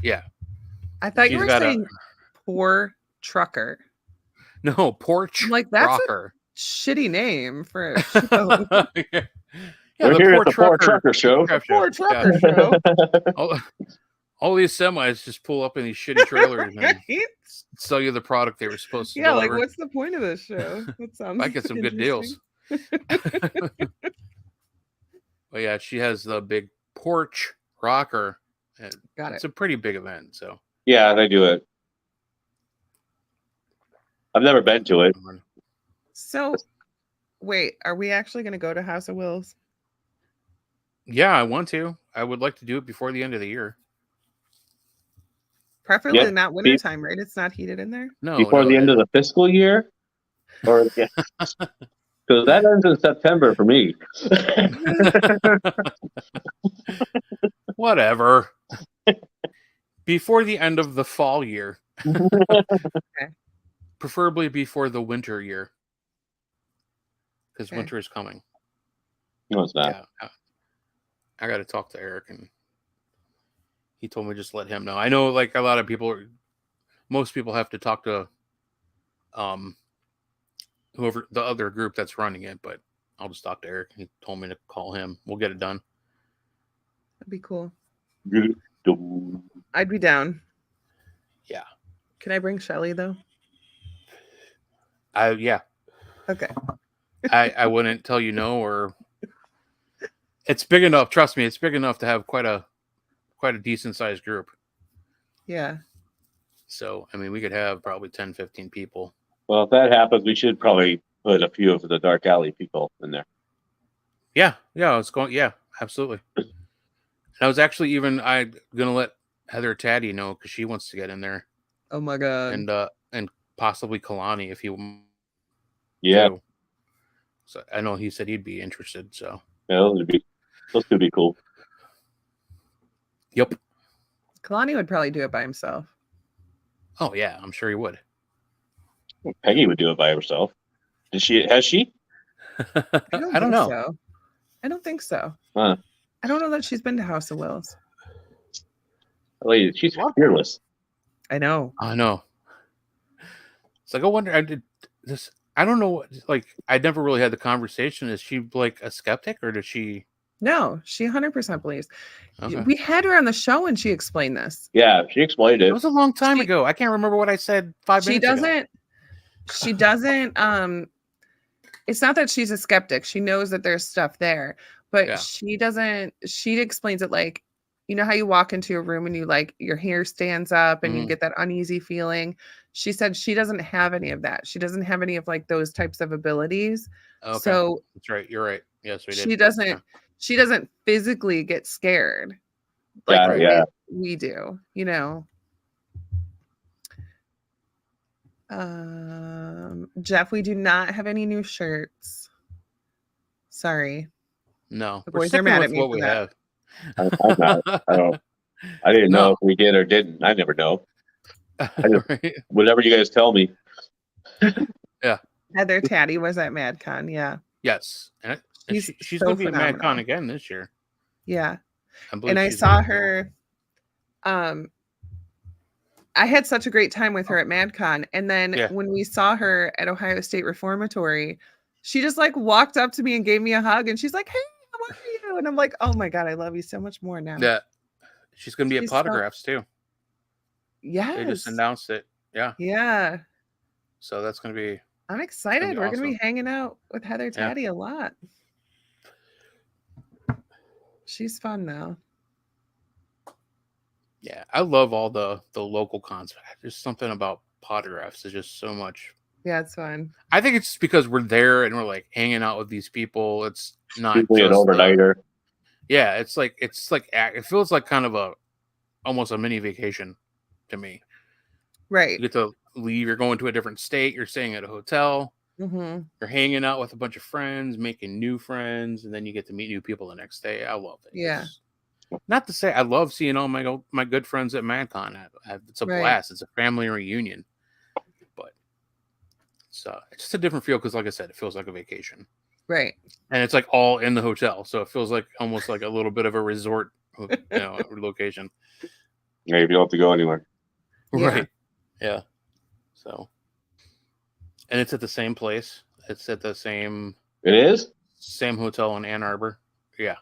[SPEAKER 1] Yeah.
[SPEAKER 2] I thought you were saying Poor Trucker.
[SPEAKER 1] No, Porch
[SPEAKER 2] that's
[SPEAKER 1] Rocker.
[SPEAKER 2] A shitty name for a show.
[SPEAKER 1] Yeah,
[SPEAKER 3] we're here at the Poor Trucker Show.
[SPEAKER 2] Poor Trucker Show.
[SPEAKER 1] All these semis just pull up in these shitty trailers and sell you the product they were supposed to deliver.
[SPEAKER 2] What's the point of this show? That sounds
[SPEAKER 1] I get some good deals. But yeah, she has the big Porch Rocker. It's a pretty big event, so.
[SPEAKER 3] Yeah, they do it. I've never been to it.
[SPEAKER 2] So, wait, are we actually going to go to House of Wills?
[SPEAKER 1] Yeah, I want to. I would like to do it before the end of the year.
[SPEAKER 2] Preferably not wintertime, right? It's not heated in there?
[SPEAKER 3] No. Before the end of the fiscal year? Or because that ends in September for me.
[SPEAKER 1] Whatever. Before the end of the fall year.
[SPEAKER 2] Okay.
[SPEAKER 1] Preferably before the winter year. Because winter is coming.
[SPEAKER 3] No, it's not.
[SPEAKER 1] Yeah. I got to talk to Eric, and he told me just let him know. I know, like a lot of people, most people have to talk to, whoever the other group that's running it, but I'll just talk to Eric. He told me to call him. We'll get it done.
[SPEAKER 2] That'd be cool.
[SPEAKER 3] Good.
[SPEAKER 2] I'd be down.
[SPEAKER 1] Yeah.
[SPEAKER 2] Can I bring Shelly though?
[SPEAKER 1] Yeah.
[SPEAKER 2] Okay.
[SPEAKER 1] I wouldn't tell you no, or it's big enough. Trust me, it's big enough to have quite a decent sized group.
[SPEAKER 2] Yeah.
[SPEAKER 1] So, I mean, we could have probably 10, 15 people.
[SPEAKER 3] Well, if that happens, we should probably put a few of the Dark Alley people in there.
[SPEAKER 1] Yeah. It's going. Yeah, absolutely. And I was actually I'm gonna let Heather Taddy know because she wants to get in there.
[SPEAKER 2] Oh my god.
[SPEAKER 1] And possibly Kalani if you.
[SPEAKER 3] Yeah.
[SPEAKER 1] Too. So I know he said he'd be interested. So
[SPEAKER 3] yeah, those could be cool.
[SPEAKER 1] Yep.
[SPEAKER 2] Kalani would probably do it by himself.
[SPEAKER 1] Oh yeah, I'm sure he would.
[SPEAKER 3] Peggy would do it by herself. Has she?
[SPEAKER 1] I don't know.
[SPEAKER 2] So. I don't think so.
[SPEAKER 3] Huh.
[SPEAKER 2] I don't know that she's been to House of Wills.
[SPEAKER 3] Lady, she's fearless.
[SPEAKER 2] I know.
[SPEAKER 1] It's like I wonder. I did this. I don't know. Like I never really had the conversation. Is she like a skeptic, or does she?
[SPEAKER 2] No, she 100% believes.
[SPEAKER 1] Okay.
[SPEAKER 2] We had her on the show and she explained this.
[SPEAKER 3] Yeah, she explained it.
[SPEAKER 1] It was a long time ago. I can't remember what I said 5 minutes ago.
[SPEAKER 2] She doesn't. It's not that she's a skeptic. She knows that there's stuff there, but she doesn't. She explains it like, you know how you walk into a room and you like your hair stands up and you get that uneasy feeling. She said she doesn't have any of that. She doesn't have any of like those types of abilities.
[SPEAKER 1] Okay.
[SPEAKER 2] So
[SPEAKER 1] that's right. You're right. Yes, we did.
[SPEAKER 2] She doesn't. Yeah. She doesn't physically get scared like we do. You know. Jeff, we do not have any new shirts. Sorry.
[SPEAKER 1] No,
[SPEAKER 2] the boys are mad at me
[SPEAKER 1] what we have.
[SPEAKER 3] I'm not. I didn't know if we did or didn't. I never know.
[SPEAKER 1] Right.
[SPEAKER 3] Whatever you guys tell me.
[SPEAKER 1] Yeah.
[SPEAKER 2] Heather Taddy was at MadCon. Yeah.
[SPEAKER 1] Yes, and she's
[SPEAKER 2] so
[SPEAKER 1] going to be at
[SPEAKER 2] phenomenal.
[SPEAKER 1] MadCon again this year.
[SPEAKER 2] Yeah, and I saw her. I had such a great time with her at MadCon, and then when we saw her at Ohio State Reformatory, she just like walked up to me and gave me a hug, and she's like, "Hey, how are you?" And I'm like, "Oh my god, I love you so much more now."
[SPEAKER 1] Yeah, she's going to be at Potographs too.
[SPEAKER 2] Yeah,
[SPEAKER 1] they just announced it.
[SPEAKER 2] Yeah.
[SPEAKER 1] So that's going to be.
[SPEAKER 2] I'm excited. We're going to be hanging out with Heather Taddy a lot. She's fun though.
[SPEAKER 1] Yeah, I love all the local cons. There's something about Potographs. There's just so much.
[SPEAKER 2] Yeah, it's fun.
[SPEAKER 1] I think it's just because we're there and we're like hanging out with these people. It's not
[SPEAKER 3] usually an overnighter.
[SPEAKER 1] Yeah, it's like it feels like kind of almost a mini vacation to me.
[SPEAKER 2] Right.
[SPEAKER 1] You get to leave. You're going to a different state. You're staying at a hotel.
[SPEAKER 2] Mm-hmm.
[SPEAKER 1] You're hanging out with a bunch of friends, making new friends, and then you get to meet new people the next day. I love it.
[SPEAKER 2] Yeah.
[SPEAKER 1] Not to say I love seeing all my good friends at MadCon. It's a blast. It's a family reunion, but it's just a different feel because, like I said, it feels like a vacation.
[SPEAKER 2] Right.
[SPEAKER 1] And it's like all in the hotel, so it feels like almost like a little bit of a resort, location.
[SPEAKER 3] Yeah, you don't have to go anywhere.
[SPEAKER 1] Right. Yeah. So. And it's at the same place. It's at the same.
[SPEAKER 3] It is?
[SPEAKER 1] Same hotel in Ann Arbor. Yeah.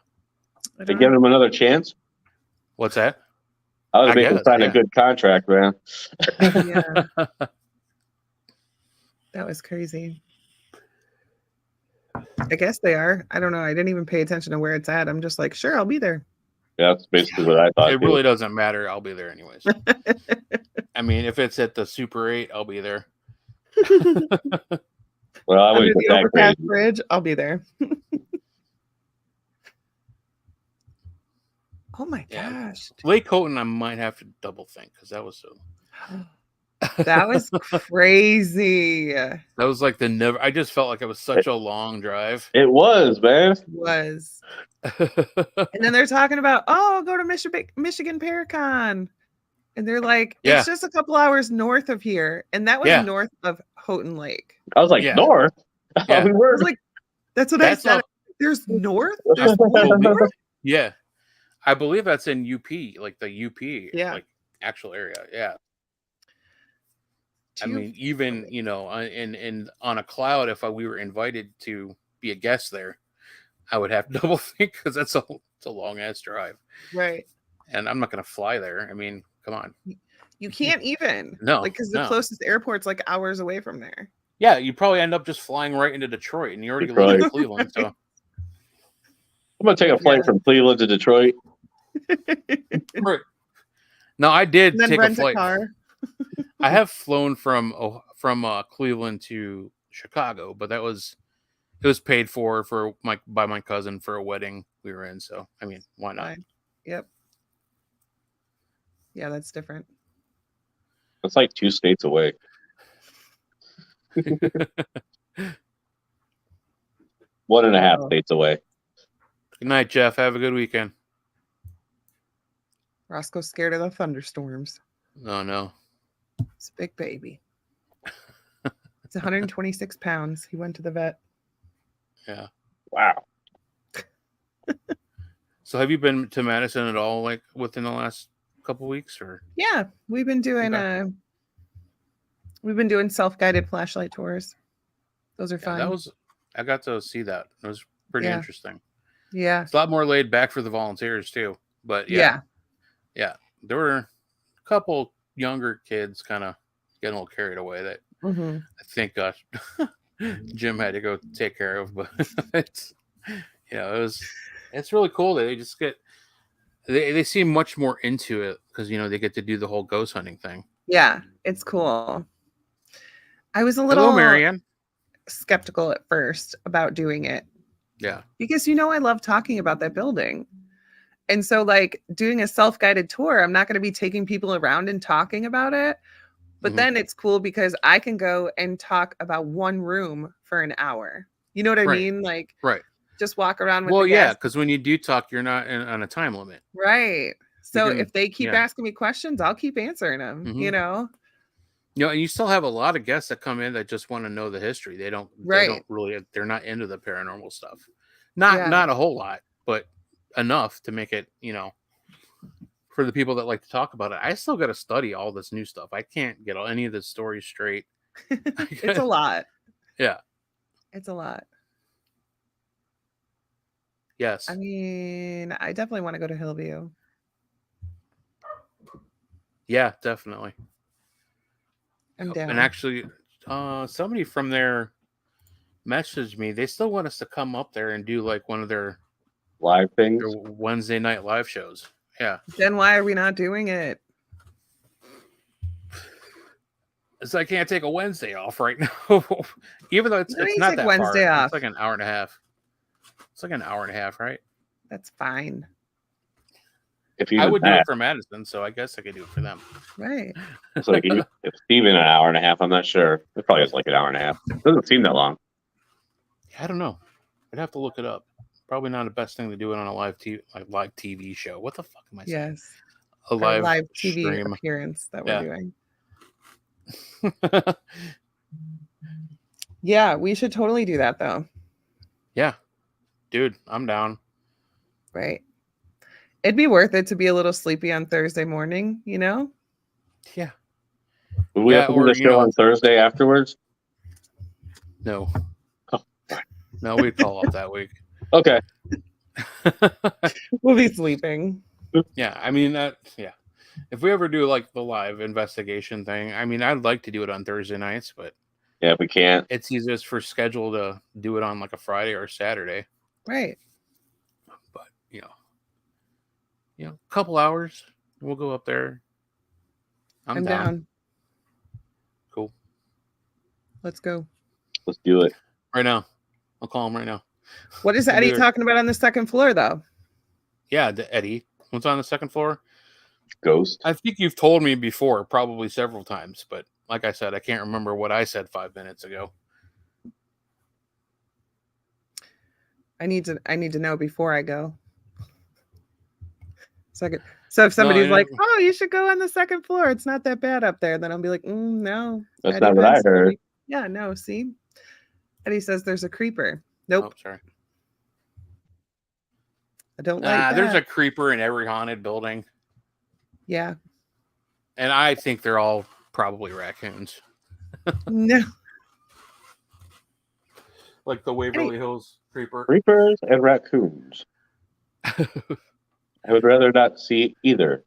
[SPEAKER 3] They give him another chance?
[SPEAKER 1] What's that?
[SPEAKER 3] I was making sign a good contract, man.
[SPEAKER 2] Yeah. That was crazy. I guess they are. I don't know. I didn't even pay attention to where it's at. I'm just like, sure, I'll be there.
[SPEAKER 3] Yeah, that's basically what I thought.
[SPEAKER 1] It really doesn't matter. I'll be there anyways. I mean, if it's at the Super 8, I'll be there.
[SPEAKER 3] Well, I wouldn't
[SPEAKER 2] the overpass bridge. I'll be there. Oh my gosh!
[SPEAKER 1] Lake Houghton, I might have to double think because that was so.
[SPEAKER 2] That was crazy.
[SPEAKER 1] That was like I just felt like it was such a long drive.
[SPEAKER 3] It was, man.
[SPEAKER 2] It was. And then they're talking about, go to Michigan Paracon. And they're like, it's just a couple hours north of here. And that was north of Houghton Lake.
[SPEAKER 3] I was like, north?
[SPEAKER 2] Yeah. I was like, that's what I said. There's north? There's north?
[SPEAKER 1] Yeah. I believe that's in UP, like the UP, like actual area. Yeah. I mean, even in on a cloud, if we were invited to be a guest there, I would have to double think because it's a long ass drive,
[SPEAKER 2] right?
[SPEAKER 1] And I'm not going to fly there. I mean, come on,
[SPEAKER 2] you can't even because the closest airport's like hours away from there.
[SPEAKER 1] Yeah, you probably end up just flying right into Detroit, and you already live in Cleveland. So
[SPEAKER 3] I'm gonna take a flight from Cleveland to Detroit.
[SPEAKER 1] Right. No, I did take a flight. I have flown from Cleveland to Chicago, but it was paid for by my cousin for a wedding we were in. So I mean, why not?
[SPEAKER 2] Fine. Yep. Yeah, that's different.
[SPEAKER 3] It's like 2 states away. 1.5 states away.
[SPEAKER 1] Good night, Jeff. Have a good weekend.
[SPEAKER 2] Roscoe's scared of the thunderstorms.
[SPEAKER 1] No.
[SPEAKER 2] It's a big baby. It's 126 pounds. He went to the vet.
[SPEAKER 1] Yeah.
[SPEAKER 3] Wow.
[SPEAKER 1] So have you been to Madison at all, like within the last couple weeks, or?
[SPEAKER 2] Yeah, we've been doing self-guided flashlight tours. Those are fun.
[SPEAKER 1] I got to see that. It was pretty interesting.
[SPEAKER 2] Yeah.
[SPEAKER 1] It's a lot more laid back for the volunteers too. But yeah. There were a couple younger kids kind of getting a little carried away that I think Jim had to go take care of, but it's really cool that they just they seem much more into it because they get to do the whole ghost hunting thing.
[SPEAKER 2] Yeah, it's cool. I was a little skeptical at first about doing it.
[SPEAKER 1] Yeah.
[SPEAKER 2] Because I love talking about that building. And so like doing a self-guided tour, I'm not going to be taking people around and talking about it. But then it's cool because I can go and talk about one room for an hour. You know what I mean? Like just walk around with the guests.
[SPEAKER 1] Because when you do talk, you're not on a time limit.
[SPEAKER 2] Right. So if they keep asking me questions, I'll keep answering them,
[SPEAKER 1] and you still have a lot of guests that come in that just want to know the history. They don't really, they're not into the paranormal stuff. Not a whole lot, but enough to make it, for the people that like to talk about it. I still got to study all this new stuff. I can't get any of this stories straight.
[SPEAKER 2] It's a lot.
[SPEAKER 1] Yeah.
[SPEAKER 2] It's a lot.
[SPEAKER 1] Yes.
[SPEAKER 2] I mean, I definitely want to go to Hillview.
[SPEAKER 1] Yeah, definitely.
[SPEAKER 2] I'm down.
[SPEAKER 1] And actually, somebody from there messaged me. They still want us to come up there and do like one of their
[SPEAKER 3] live things,
[SPEAKER 1] their Wednesday night live shows. Yeah.
[SPEAKER 2] Then why are we not doing it?
[SPEAKER 1] So I can't take a Wednesday off right now, even though it's not that
[SPEAKER 2] Wednesday
[SPEAKER 1] far.
[SPEAKER 2] off.
[SPEAKER 1] It's like an hour and a half. It's like an hour and a half, right?
[SPEAKER 2] That's fine.
[SPEAKER 3] I
[SPEAKER 1] would do it for Madison, so I guess I could do it for them.
[SPEAKER 2] Right.
[SPEAKER 3] So if Steven an hour and a half, I'm not sure. It probably is like an hour and a half. It doesn't seem that long.
[SPEAKER 1] I don't know. I'd have to look it up. Probably not the best thing to do it on a live TV show. What the fuck am I saying?
[SPEAKER 2] Yes.
[SPEAKER 1] A live
[SPEAKER 2] TV
[SPEAKER 1] stream
[SPEAKER 2] appearance that we're doing. Yeah, we should totally do that though.
[SPEAKER 1] Yeah. Dude, I'm down.
[SPEAKER 2] Right. It'd be worth it to be a little sleepy on Thursday morning,
[SPEAKER 1] Yeah.
[SPEAKER 3] Would we have to do the show on Thursday afterwards?
[SPEAKER 1] No. Oh. No, we'd call off that week.
[SPEAKER 3] Okay.
[SPEAKER 2] We'll be sleeping.
[SPEAKER 1] Yeah, I mean if we ever do like the live investigation thing, I mean I'd like to do it on Thursday nights, but
[SPEAKER 3] if we can't,
[SPEAKER 1] it's easiest for schedule to do it on like a Friday or Saturday.
[SPEAKER 2] Right.
[SPEAKER 1] But a couple hours, we'll go up there. I'm down. Cool.
[SPEAKER 2] Let's go.
[SPEAKER 3] Let's do it
[SPEAKER 1] right now. I'll call him right now.
[SPEAKER 2] What is Eddie talking about on the second floor, though?
[SPEAKER 1] Yeah, Eddie. What's on the second floor?
[SPEAKER 3] Ghost.
[SPEAKER 1] I think you've told me before, probably several times, but like I said, I can't remember what I said 5 minutes ago.
[SPEAKER 2] I need to know before I go. So if somebody's like, "Oh, you should go on the second floor. It's not that bad up there," then I'll be like, "No,
[SPEAKER 3] that's not what I heard."
[SPEAKER 2] Yeah, no. See, Eddie says there's a creeper. Nope.
[SPEAKER 1] Oh, sorry.
[SPEAKER 2] I don't like that.
[SPEAKER 1] There's a creeper in every haunted building.
[SPEAKER 2] Yeah.
[SPEAKER 1] And I think they're all probably raccoons.
[SPEAKER 2] No.
[SPEAKER 1] Like the Waverly Hills creeper.
[SPEAKER 3] Creepers and raccoons. I would rather not see either.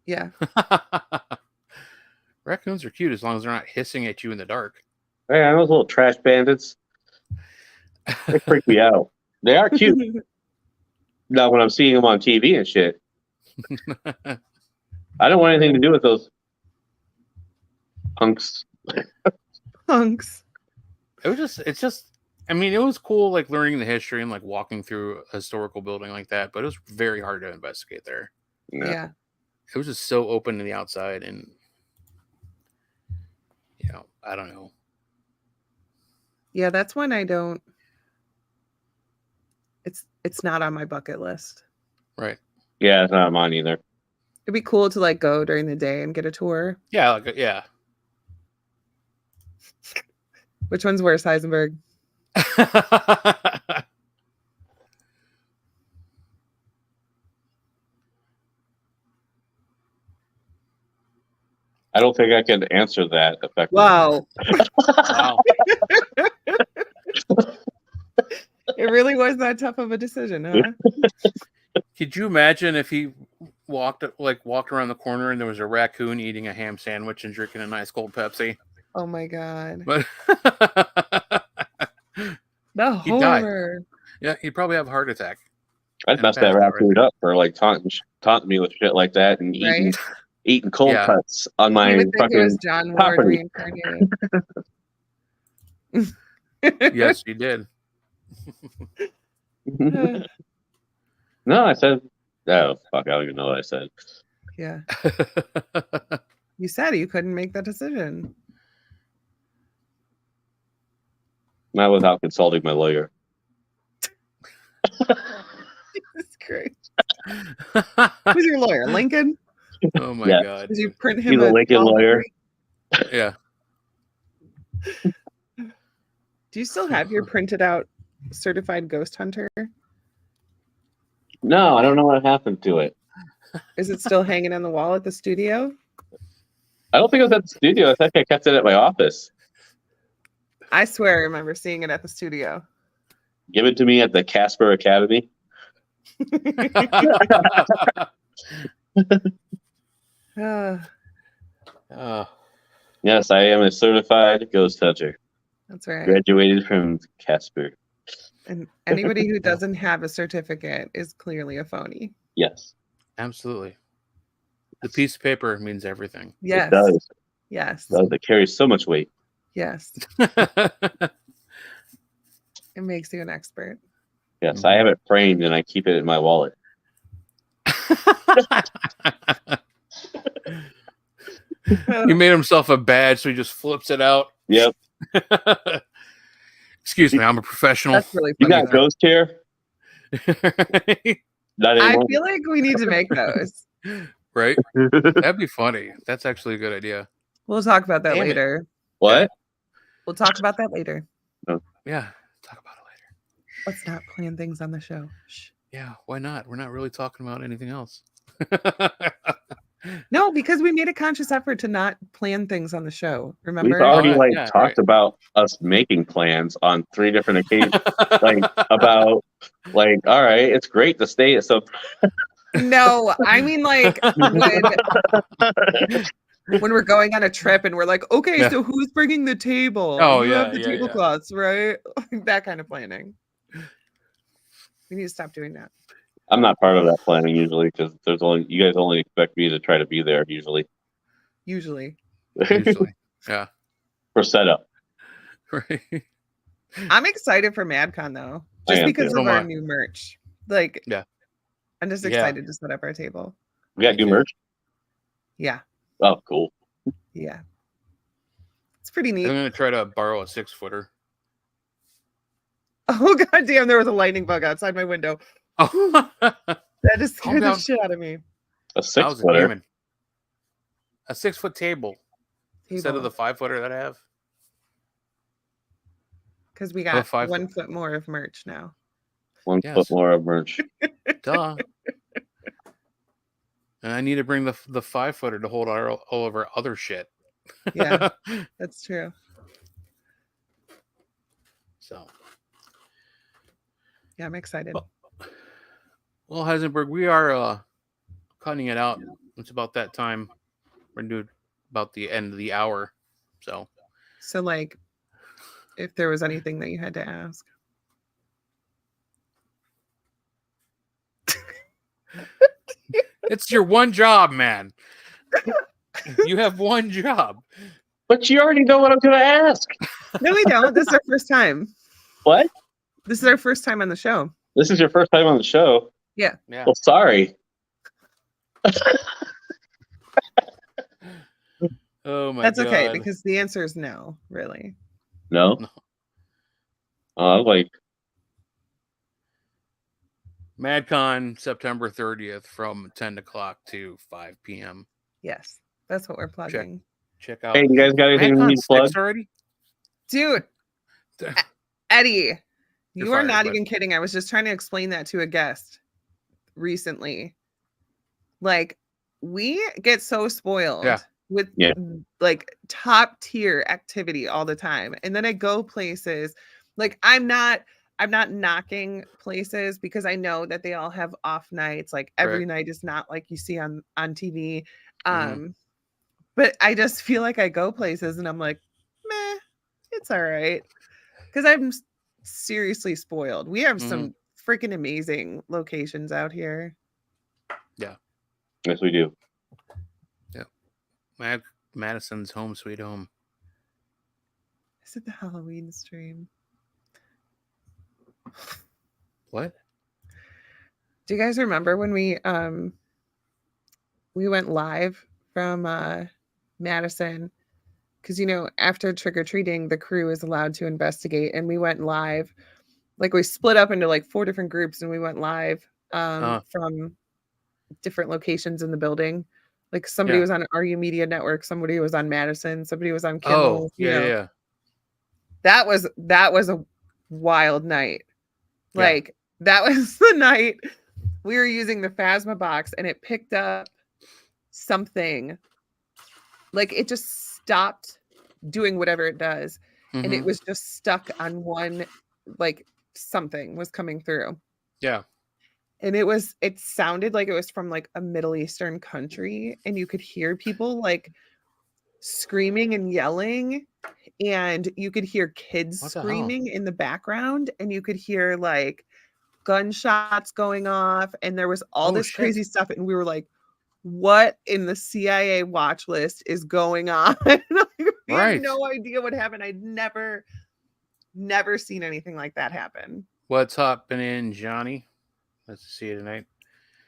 [SPEAKER 2] Yeah.
[SPEAKER 1] Raccoons are cute as long as they're not hissing at you in the dark.
[SPEAKER 3] Hey, those little trash bandits. They freak me out. They are cute. Now, when I'm seeing them on TV and shit, I don't want anything to do with those punks.
[SPEAKER 2] Punks.
[SPEAKER 1] It's just, I mean, it was cool, like learning the history and like walking through a historical building like that, but it was very hard to investigate there.
[SPEAKER 2] Yeah.
[SPEAKER 1] It was just so open to the outside, and I don't know.
[SPEAKER 2] Yeah, that's one I don't. It's not on my bucket list.
[SPEAKER 1] Right.
[SPEAKER 3] Yeah, it's not on mine either.
[SPEAKER 2] It'd be cool to like go during the day and get a tour.
[SPEAKER 1] Yeah, yeah.
[SPEAKER 2] Which one's worse, Heisenberg?
[SPEAKER 3] I don't think I can answer that effectively.
[SPEAKER 2] Wow. It really was that tough of a decision, huh?
[SPEAKER 1] Could you imagine if he walked around the corner and there was a raccoon eating a ham sandwich and drinking a nice cold Pepsi?
[SPEAKER 2] Oh my God.
[SPEAKER 1] But
[SPEAKER 2] the horror.
[SPEAKER 1] Yeah, he'd probably have a heart attack.
[SPEAKER 3] I'd mess that raccoon up for like taunting me with shit like that and eating cold cuts on my fucking
[SPEAKER 2] John
[SPEAKER 3] property.
[SPEAKER 1] Yes, you did.
[SPEAKER 3] No, I said, oh, fuck, I don't even know what I said.
[SPEAKER 2] Yeah. You said you couldn't make that decision.
[SPEAKER 3] Not without consulting my lawyer.
[SPEAKER 2] Jesus Christ. Who's your lawyer? Lincoln?
[SPEAKER 1] Oh my God.
[SPEAKER 2] Did you print him
[SPEAKER 3] He's a Lincoln lawyer?
[SPEAKER 1] Yeah.
[SPEAKER 2] Do you still have your printed out certified ghost hunter?
[SPEAKER 3] No, I don't know what happened to it.
[SPEAKER 2] Is it still hanging on the wall at the studio?
[SPEAKER 3] I don't think it was at the studio. I think I kept it at my office.
[SPEAKER 2] I swear I remember seeing it at the studio.
[SPEAKER 3] Give it to me at the Casper Academy. Yes, I am a certified ghost hunter.
[SPEAKER 2] That's right.
[SPEAKER 3] Graduated from Casper.
[SPEAKER 2] And anybody who doesn't have a certificate is clearly a phony.
[SPEAKER 3] Yes.
[SPEAKER 1] Absolutely. The piece of paper means everything.
[SPEAKER 2] Yes.
[SPEAKER 3] It does.
[SPEAKER 2] Yes.
[SPEAKER 3] It does. It carries so much weight.
[SPEAKER 2] Yes. It makes you an expert.
[SPEAKER 3] Yes, I have it framed and I keep it in my wallet.
[SPEAKER 1] He made himself a badge, so he just flips it out.
[SPEAKER 3] Yep.
[SPEAKER 1] Excuse me, I'm a professional.
[SPEAKER 2] That's really
[SPEAKER 3] funny. You got
[SPEAKER 2] though.
[SPEAKER 3] ghost here? Not anymore.
[SPEAKER 2] I feel like we need to make those.
[SPEAKER 1] Right? That'd be funny. That's actually a good idea.
[SPEAKER 2] We'll talk about that later.
[SPEAKER 3] What?
[SPEAKER 2] We'll talk about that later.
[SPEAKER 3] Oh.
[SPEAKER 1] Yeah, talk about it later.
[SPEAKER 2] Let's not plan things on the show. Shh.
[SPEAKER 1] Yeah, why not? We're not really talking about anything else.
[SPEAKER 2] No, because we made a conscious effort to not plan things on the show. Remember?
[SPEAKER 3] We've already talked about us making plans on 3 different occasions. All right, it's great to stay at some.
[SPEAKER 2] No, I mean when we're going on a trip and we're like, okay, so who's bringing the table?
[SPEAKER 1] Oh,
[SPEAKER 2] you
[SPEAKER 1] yeah,
[SPEAKER 2] have the tablecloths, right? That kind of planning. We need to stop doing that.
[SPEAKER 3] I'm not part of that planning usually because you guys only expect me to try to be there usually.
[SPEAKER 2] Usually,
[SPEAKER 1] yeah.
[SPEAKER 3] For setup.
[SPEAKER 1] Right.
[SPEAKER 2] I'm excited for MadCon though, just because of our new merch. I'm just excited to set up our table.
[SPEAKER 3] We got new merch?
[SPEAKER 2] Yeah.
[SPEAKER 3] Oh, cool.
[SPEAKER 2] Yeah. It's pretty neat.
[SPEAKER 1] I'm going to try to borrow a 6-footer.
[SPEAKER 2] Oh, goddamn, there was a lightning bug outside my window.
[SPEAKER 1] Oh.
[SPEAKER 2] That just scared the shit out of me.
[SPEAKER 3] A 6-footer?
[SPEAKER 1] A 6-foot table instead of the 5-footer that I have.
[SPEAKER 2] Because we got 1 foot more of merch now.
[SPEAKER 3] 1 foot more of merch.
[SPEAKER 1] Duh. And I need to bring the 5-footer to hold all of our other shit.
[SPEAKER 2] Yeah, that's true.
[SPEAKER 1] So.
[SPEAKER 2] Yeah, I'm excited.
[SPEAKER 1] Well, Heisenberg, we are cutting it out. It's about that time. We're doing about the end of the hour. So
[SPEAKER 2] like, if there was anything that you had to ask.
[SPEAKER 1] It's your one job, man. You have one job.
[SPEAKER 3] But you already know what I'm going to ask.
[SPEAKER 2] No, we don't. This is our first time.
[SPEAKER 3] What?
[SPEAKER 2] This is our first time on the show.
[SPEAKER 3] This is your first time on the show?
[SPEAKER 2] Yeah.
[SPEAKER 3] Well, sorry.
[SPEAKER 1] Oh my God.
[SPEAKER 2] That's okay, because the answer is no, really.
[SPEAKER 3] No? Like
[SPEAKER 1] MadCon September 30th from 10 o'clock to 5 p.m.
[SPEAKER 2] Yes, that's what we're plugging.
[SPEAKER 1] Check out.
[SPEAKER 3] Hey, you guys got anything you need to plug?
[SPEAKER 1] Already?
[SPEAKER 2] Dude, Eddie, you are not even kidding. I was just trying to explain that to a guest recently. Like, we get so spoiled with like top tier activity all the time. And then I go places like I'm not knocking places because I know that they all have off nights. Like every night is not like you see on TV. But I just feel like I go places and I'm like, meh, it's all right. Because I'm seriously spoiled. We have some freaking amazing locations out here.
[SPEAKER 1] Yeah.
[SPEAKER 3] Yes, we do.
[SPEAKER 1] Yeah. Madison's home sweet home.
[SPEAKER 2] Is it the Halloween stream?
[SPEAKER 1] What?
[SPEAKER 2] Do you guys remember when we went live from Madison? Because, you know, after trick-or-treating, the crew is allowed to investigate, and we went live. Like, we split up into like 4 different groups, and we went live from different locations in the building. Like, somebody was on RU Media Network, somebody was on Madison, somebody was on Kimmel.
[SPEAKER 1] Yeah.
[SPEAKER 2] That was a wild night. Like, that was the night we were using the Phasma box, and it picked up something. Like, it just stopped doing whatever it does. And it was just stuck on one, like, something was coming through.
[SPEAKER 1] Yeah.
[SPEAKER 2] And it sounded like it was from like a Middle Eastern country, and you could hear people like screaming and yelling, and you could hear kids screaming in the background, and you could hear like gunshots going off, and there was all this crazy stuff, and we were like, what in the CIA watch list is going on? We had no idea what happened. I'd never seen anything like that happen.
[SPEAKER 1] What's happening, Johnny? Let's see you tonight.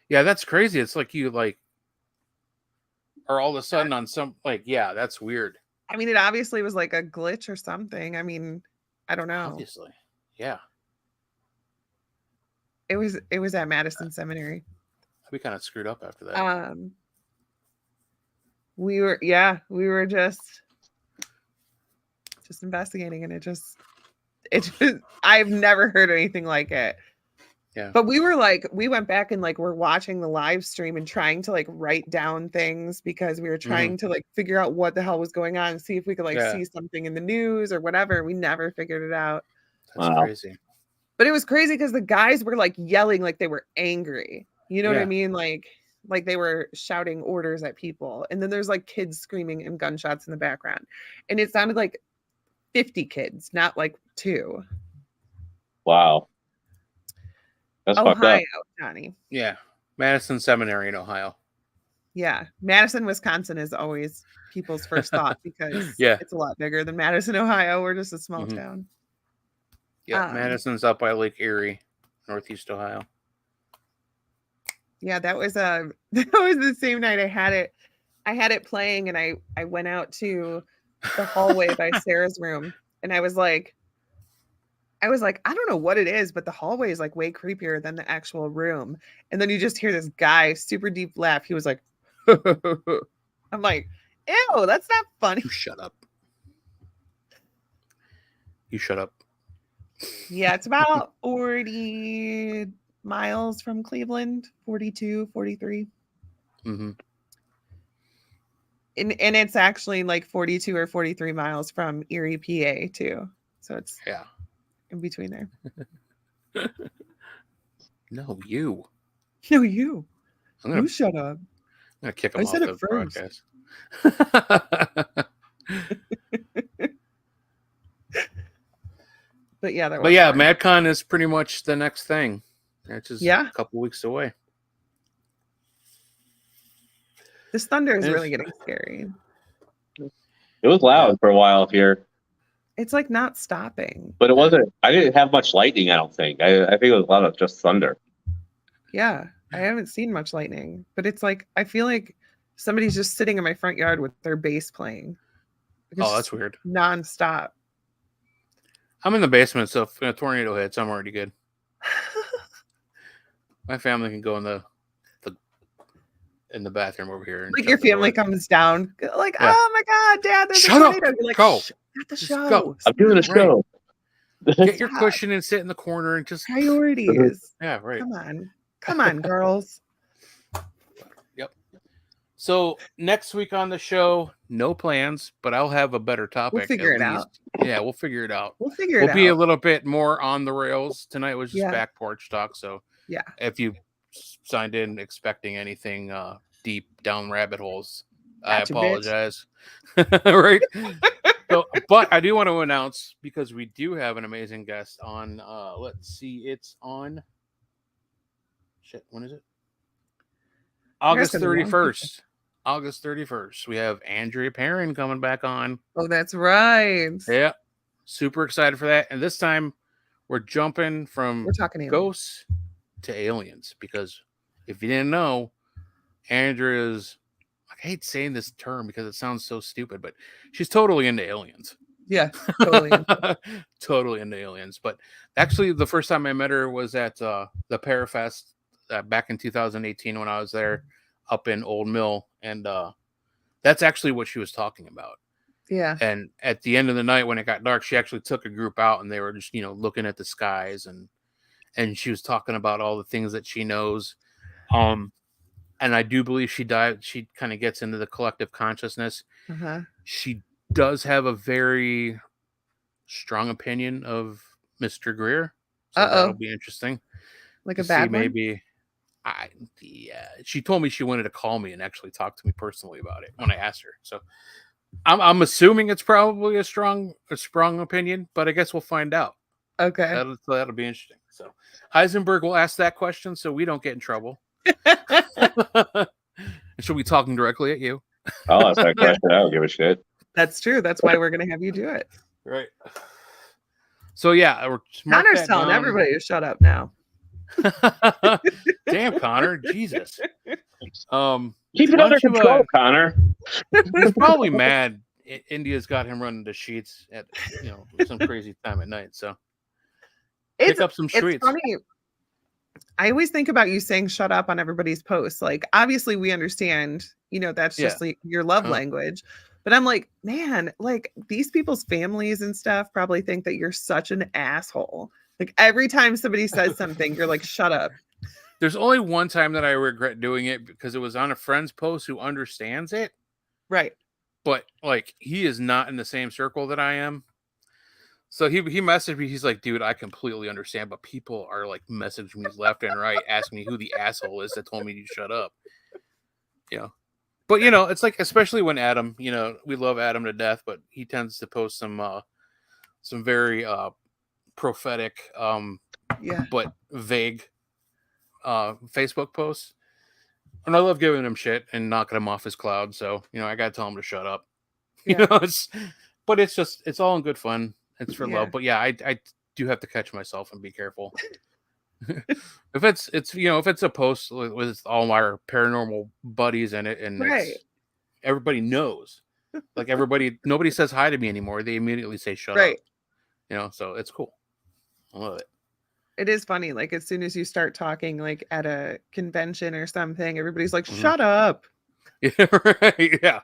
[SPEAKER 1] Yeah, that's crazy. It's like you like are all of a sudden on some like, that's weird.
[SPEAKER 2] I mean, it obviously was like a glitch or something. I mean, I don't know.
[SPEAKER 1] Obviously. Yeah.
[SPEAKER 2] It was at Madison Seminary.
[SPEAKER 1] We kind of screwed up after that.
[SPEAKER 2] We were just investigating, and it just I've never heard anything like it.
[SPEAKER 1] Yeah.
[SPEAKER 2] But we went back and like we're watching the live stream and trying to like write down things because we were trying to like figure out what the hell was going on, see if we could like see something in the news or whatever. We never figured it out.
[SPEAKER 1] That's crazy.
[SPEAKER 2] But it was crazy because the guys were like yelling like they were angry. You know what I mean? Like they were shouting orders at people. And then there's like kids screaming and gunshots in the background. And it sounded like 50 kids, not like 2.
[SPEAKER 3] Wow. That's fucked up.
[SPEAKER 2] Johnny.
[SPEAKER 1] Yeah. Madison Seminary in Ohio.
[SPEAKER 2] Yeah. Madison, Wisconsin is always people's first thought because it's a lot bigger than Madison, Ohio. We're just a small town.
[SPEAKER 1] Yeah. Madison's up by Lake Erie, Northeast Ohio.
[SPEAKER 2] Yeah, that was the same night I had it playing, and I went out to the hallway by Sarah's room, and I was like, I don't know what it is, but the hallway is like way creepier than the actual room. And then you just hear this guy super deep laugh. He was like, I'm like, ew, that's not funny.
[SPEAKER 1] You shut up. You shut up.
[SPEAKER 2] Yeah, it's about 40 miles from Cleveland, 42, 43.
[SPEAKER 1] Mm-hmm.
[SPEAKER 2] And it's actually like 42 or 43 miles from Erie, PA, too. So it's in between there.
[SPEAKER 1] No, you.
[SPEAKER 2] No, you. You shut up.
[SPEAKER 1] I'm gonna kick him off the broadcast.
[SPEAKER 2] But yeah,
[SPEAKER 1] fun. MadCon is pretty much the next thing. It's just a couple weeks away.
[SPEAKER 2] This thunder is really getting scary.
[SPEAKER 3] It was loud for a while here.
[SPEAKER 2] It's like not stopping.
[SPEAKER 3] But it wasn't. I didn't have much lightning, I don't think. I think it was a lot of just thunder.
[SPEAKER 2] Yeah, I haven't seen much lightning. But it's like, I feel like somebody's just sitting in my front yard with their bass playing.
[SPEAKER 1] Oh, that's weird.
[SPEAKER 2] Nonstop.
[SPEAKER 1] I'm in the basement, so if a tornado hits, I'm already good. My family can go in the bathroom over here.
[SPEAKER 2] Like your family comes down, like, oh my God, Dad, there's a tornado. You're like,
[SPEAKER 1] go.
[SPEAKER 2] At the show. Go.
[SPEAKER 3] I'm doing a show.
[SPEAKER 1] Get your cushion and sit in the corner and just
[SPEAKER 2] priorities.
[SPEAKER 1] Yeah, right.
[SPEAKER 2] Come on, girls.
[SPEAKER 1] Yep. So next week on the show, no plans, but I'll have a better topic.
[SPEAKER 2] We'll figure it out.
[SPEAKER 1] Yeah, we'll figure it out.
[SPEAKER 2] We'll be
[SPEAKER 1] a little bit more on the rails. Tonight was just back porch talk. So if you signed in expecting anything deep down rabbit holes, gotcha, I apologize. Right. So, but I do want to announce, because we do have an amazing guest on. Let's see, it's on. Shit, when is it? August 31st. August 31st. We have Andrea Perrin coming back on.
[SPEAKER 2] Oh, that's right.
[SPEAKER 1] Yeah, super excited for that. And this time, we're jumping from ghosts to aliens, because if you didn't know, Andrea's, I hate saying this term because it sounds so stupid, but she's totally into aliens.
[SPEAKER 2] Yeah, totally.
[SPEAKER 1] Totally into aliens. But actually, the first time I met her was at the Parafest back in 2018 when I was there up in Old Mill. And that's actually what she was talking about.
[SPEAKER 2] Yeah.
[SPEAKER 1] And at the end of the night when it got dark, she actually took a group out and they were just, looking at the skies, and she was talking about all the things that she knows. And I do believe she kind of gets into the collective consciousness.
[SPEAKER 2] Uh-huh.
[SPEAKER 1] She does have a very strong opinion of Mr. Greer. So that'll be interesting.
[SPEAKER 2] Like a bad one?
[SPEAKER 1] Maybe. She told me she wanted to call me and actually talk to me personally about it when I asked her. So I'm assuming it's probably a strong opinion, but I guess we'll find out.
[SPEAKER 2] Okay.
[SPEAKER 1] That'll be interesting. So Heisenberg will ask that question so we don't get in trouble. She'll be talking directly at you.
[SPEAKER 3] I'll ask that question. I don't give a shit.
[SPEAKER 2] That's true. That's why we're going to have you do it.
[SPEAKER 1] Right. So yeah,
[SPEAKER 2] Connor's telling everybody to shut up now.
[SPEAKER 1] Damn, Connor. Jesus.
[SPEAKER 3] Keep it under control, Connor.
[SPEAKER 1] He's probably mad. India's got him running the sheets at some crazy time at night. So pick up some streets.
[SPEAKER 2] It's funny. I always think about you saying shut up on everybody's posts. Like, obviously we understand, that's just like your love language. But I'm like, man, like these people's families and stuff probably think that you're such an asshole. Like every time somebody says something, you're like, shut up.
[SPEAKER 1] There's only one time that I regret doing it because it was on a friend's post who understands it.
[SPEAKER 2] Right.
[SPEAKER 1] But like, he is not in the same circle that I am. So he messaged me. He's like, dude, I completely understand, but people are like messaging me left and right, asking me who the asshole is that told me to shut up. But it's like, especially when Adam, we love Adam to death, but he tends to post some very prophetic, but vague Facebook posts. And I love giving him shit and knocking him off his cloud. So I gotta tell him to shut up.
[SPEAKER 2] Yeah.
[SPEAKER 1] It's all in good fun. It's for love, but I do have to catch myself and be careful. if it's a post with all my paranormal buddies in it, and everybody knows, like nobody says hi to me anymore. They immediately say shut up. So it's cool. I love it.
[SPEAKER 2] It is funny. Like as soon as you start talking, like at a convention or something, everybody's like, shut up.
[SPEAKER 1] Yeah, right. Yeah.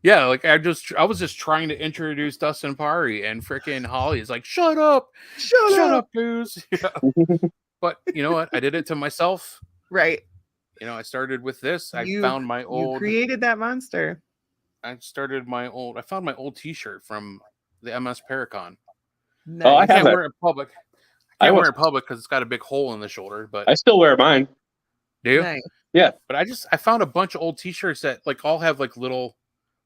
[SPEAKER 1] Yeah, like I was just trying to introduce Dustin Pari, and freaking Holly is like, "Shut up, shut up, dudes." Yeah. But you know what? I did it to myself.
[SPEAKER 2] Right.
[SPEAKER 1] You know, I started with this.
[SPEAKER 2] You created that monster.
[SPEAKER 1] I found my old T-shirt from the MS Paracon.
[SPEAKER 3] Nice. Oh, I can't wear
[SPEAKER 1] it in public. I can't wear it in public because it's got a big hole in the shoulder. But
[SPEAKER 3] I still wear mine.
[SPEAKER 1] Do you?
[SPEAKER 2] Nice.
[SPEAKER 3] Yeah.
[SPEAKER 1] But I found a bunch of old T-shirts that like all have like little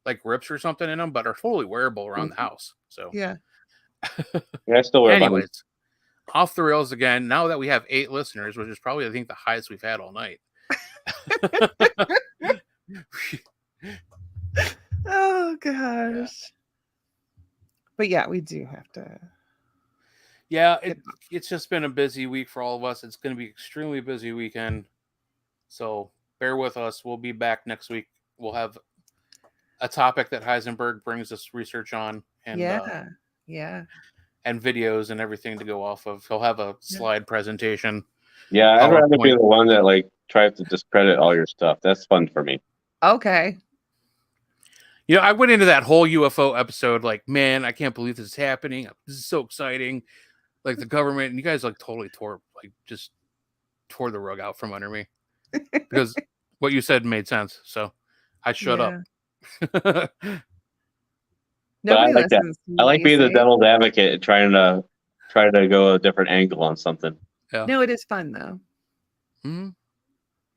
[SPEAKER 1] like rips or something in them, but are totally wearable around the house. So
[SPEAKER 2] yeah.
[SPEAKER 3] Yeah, I still wear.
[SPEAKER 1] Anyways, off the rails again. Now that we have 8 listeners, which is probably I think the highest we've had all night.
[SPEAKER 2] Oh gosh. Yeah. But yeah, we do have to.
[SPEAKER 1] Yeah, it's just been a busy week for all of us. It's going to be extremely busy weekend. So bear with us. We'll be back next week. We'll have a topic that Heisenberg brings us research on, and and videos and everything to go off of. He'll have a slide presentation.
[SPEAKER 3] Yeah, I'd rather be the one that like tries to discredit all your stuff. That's fun for me.
[SPEAKER 2] Okay.
[SPEAKER 1] You know, I went into that whole UFO episode like, man, I can't believe this is happening. This is so exciting. Like the government, and you guys like totally tore the rug out from under me because what you said made sense. So I shut up.
[SPEAKER 3] Nobody listens. I like being the devil's advocate and trying to go a different angle on something.
[SPEAKER 1] Yeah.
[SPEAKER 2] No, it is fun though.
[SPEAKER 1] Mm-hmm.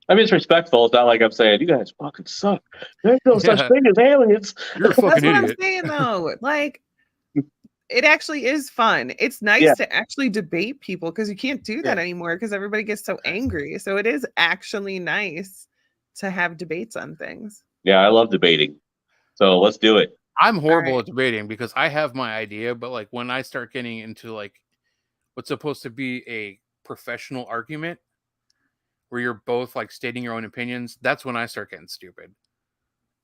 [SPEAKER 3] I mean, it's respectful. It's not like I'm saying you guys fucking suck. There's no such thing as aliens.
[SPEAKER 1] You're a fucking
[SPEAKER 2] That's
[SPEAKER 1] idiot.
[SPEAKER 2] What I'm saying though. Like, it actually is fun. It's nice to actually debate people because you can't do that anymore because everybody gets so angry. So it is actually nice to have debates on things.
[SPEAKER 3] Yeah, I love debating. So let's do it.
[SPEAKER 1] I'm horrible at debating because I have my idea, but like when I start getting into like what's supposed to be a professional argument where you're both like stating your own opinions, that's when I start getting stupid.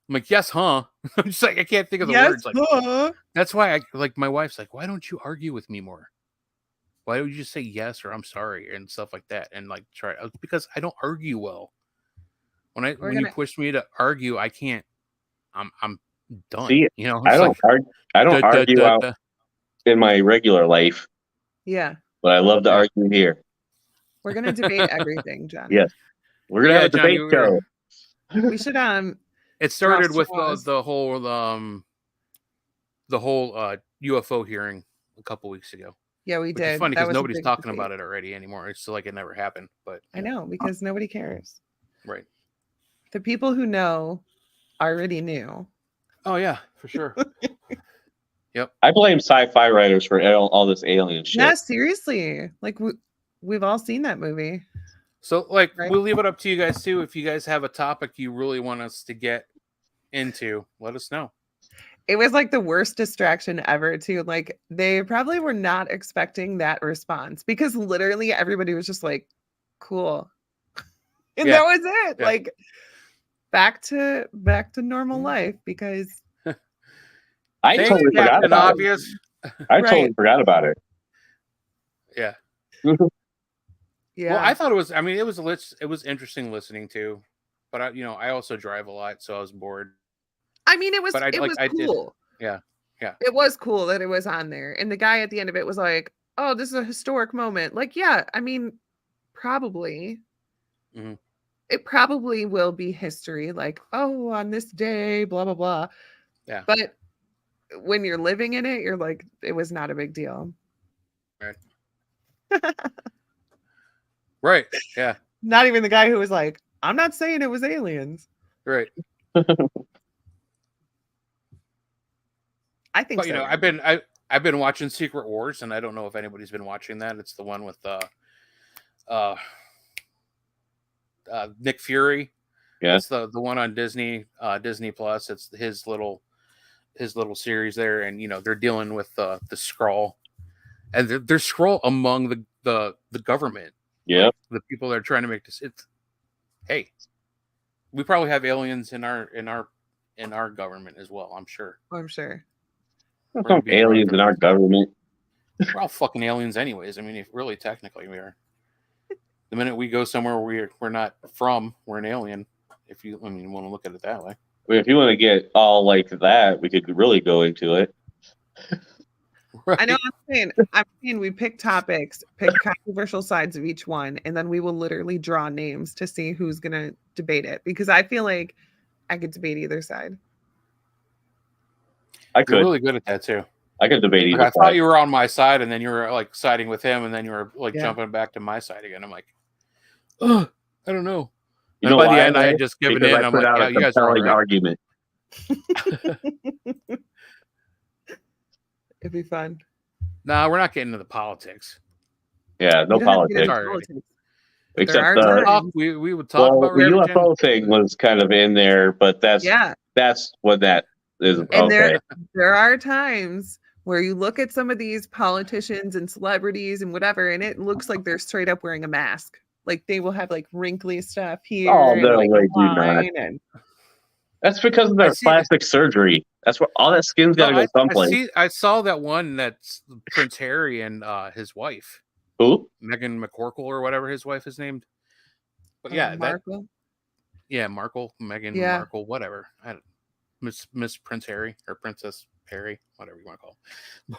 [SPEAKER 1] I'm like, yes, huh? I'm just like, I can't think of the words. Like, that's why I like my wife's like, why don't you argue with me more? Why don't you just say yes or I'm sorry and stuff like that? And like try because I don't argue well. When you push me to argue, I can't. I'm done.
[SPEAKER 3] See,
[SPEAKER 1] you know,
[SPEAKER 3] I don't argue out in my regular life.
[SPEAKER 2] Yeah.
[SPEAKER 3] But I love to argue here.
[SPEAKER 2] We're gonna debate everything, John.
[SPEAKER 3] Yes. We're gonna have a debate show.
[SPEAKER 2] We should
[SPEAKER 1] It started with the whole UFO hearing a couple weeks ago.
[SPEAKER 2] Yeah, we did.
[SPEAKER 1] It's funny because nobody's talking about it already anymore. It's like it never happened. But
[SPEAKER 2] I know because nobody cares.
[SPEAKER 1] Right.
[SPEAKER 2] The people who know already knew.
[SPEAKER 1] Oh yeah, for sure. Yep.
[SPEAKER 3] I blame sci-fi writers for all this alien shit.
[SPEAKER 2] Yeah, seriously. Like we've all seen that movie.
[SPEAKER 1] So like we'll leave it up to you guys too. If you guys have a topic you really want us to get into, let us know.
[SPEAKER 2] It was like the worst distraction ever too. Like they probably were not expecting that response because literally everybody was just like, cool. And that was it. Yeah. Like back to normal life because
[SPEAKER 3] I totally forgot about it. I totally forgot about it.
[SPEAKER 1] Yeah.
[SPEAKER 2] Yeah.
[SPEAKER 1] Well, I thought it was. I mean, it was interesting listening to, but I also drive a lot, so I was bored.
[SPEAKER 2] I mean, it was cool.
[SPEAKER 1] Yeah.
[SPEAKER 2] It was cool that it was on there, and the guy at the end of it was like, "Oh, this is a historic moment." Like, yeah, I mean, probably.
[SPEAKER 1] Mm-hmm.
[SPEAKER 2] It probably will be history. Like, oh, on this day, blah blah blah.
[SPEAKER 1] Yeah.
[SPEAKER 2] But when you're living in it, you're like, it was not a big deal.
[SPEAKER 1] Right. Right. Yeah.
[SPEAKER 2] Not even the guy who was like, I'm not saying it was aliens.
[SPEAKER 1] Right.
[SPEAKER 2] I think
[SPEAKER 1] but,
[SPEAKER 2] so.
[SPEAKER 1] I've been watching Secret Wars, and I don't know if anybody's been watching that. It's the one with Nick Fury.
[SPEAKER 3] Yeah.
[SPEAKER 1] It's the one on Disney Plus. It's his little series there, and they're dealing with the Skrull, and they're Skrull among the government.
[SPEAKER 3] Yeah,
[SPEAKER 1] like the people that are trying to make this. Hey, we probably have aliens in our government as well. I'm sure.
[SPEAKER 2] I'm sure.
[SPEAKER 3] Some aliens in our government.
[SPEAKER 1] We're all fucking aliens, anyways. I mean, if really technically we are. The minute we go somewhere we're not from, we're an alien. If you want to look at it that way.
[SPEAKER 3] If you want to get all like that, we could really go into it.
[SPEAKER 2] Right. I know I'm saying we pick topics, pick controversial sides of each one, and then we will literally draw names to see who's going to debate it. Because I feel like I could debate either side.
[SPEAKER 1] You're really good at that too.
[SPEAKER 3] I could debate either
[SPEAKER 1] side. I thought you were on my side, and then you were like siding with him, and then you were like jumping back to my side again. I'm like, I don't know.
[SPEAKER 3] You know,
[SPEAKER 1] by the end, I had just given in. I'm like, yeah, you guys are right.
[SPEAKER 3] Argument.
[SPEAKER 2] It'd be fun.
[SPEAKER 1] Nah, we're not getting into the politics.
[SPEAKER 3] Yeah, no politics. Except
[SPEAKER 1] we would talk about
[SPEAKER 3] the UFO thing was kind of in there, but that's what that is.
[SPEAKER 2] And there are times where you look at some of these politicians and celebrities and whatever, and it looks like they're straight up wearing a mask. Like they will have like wrinkly stuff here.
[SPEAKER 3] Oh no, they do not. That's because of their plastic surgery. That's where all that skin's got to go someplace.
[SPEAKER 1] I saw that one that's Prince Harry and his wife.
[SPEAKER 3] Who?
[SPEAKER 1] Meghan McCorkle or whatever his wife is named. But
[SPEAKER 2] Markle.
[SPEAKER 1] Markle, Meghan Markle, whatever. Miss Prince Harry or Princess Harry, whatever you want to call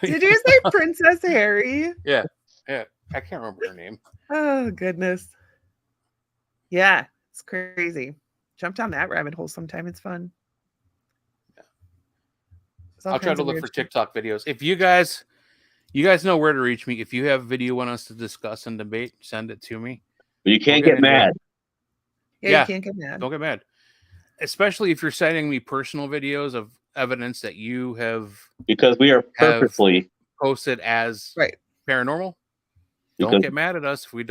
[SPEAKER 2] it. Did you say Princess Harry?
[SPEAKER 1] Yeah. I can't remember her name.
[SPEAKER 2] Oh goodness. Yeah, it's crazy. Jump down that rabbit hole sometime. It's fun.
[SPEAKER 1] Yeah. I'll try to look for TikTok videos. If you guys know where to reach me. If you have a video you want us to discuss and debate, send it to me.
[SPEAKER 3] But you can't get mad.
[SPEAKER 2] Yeah, you can't get mad.
[SPEAKER 1] Don't get mad. Especially if you're sending me personal videos of evidence that you have,
[SPEAKER 3] because we are purposely
[SPEAKER 1] posted as paranormal. Don't get mad at us if we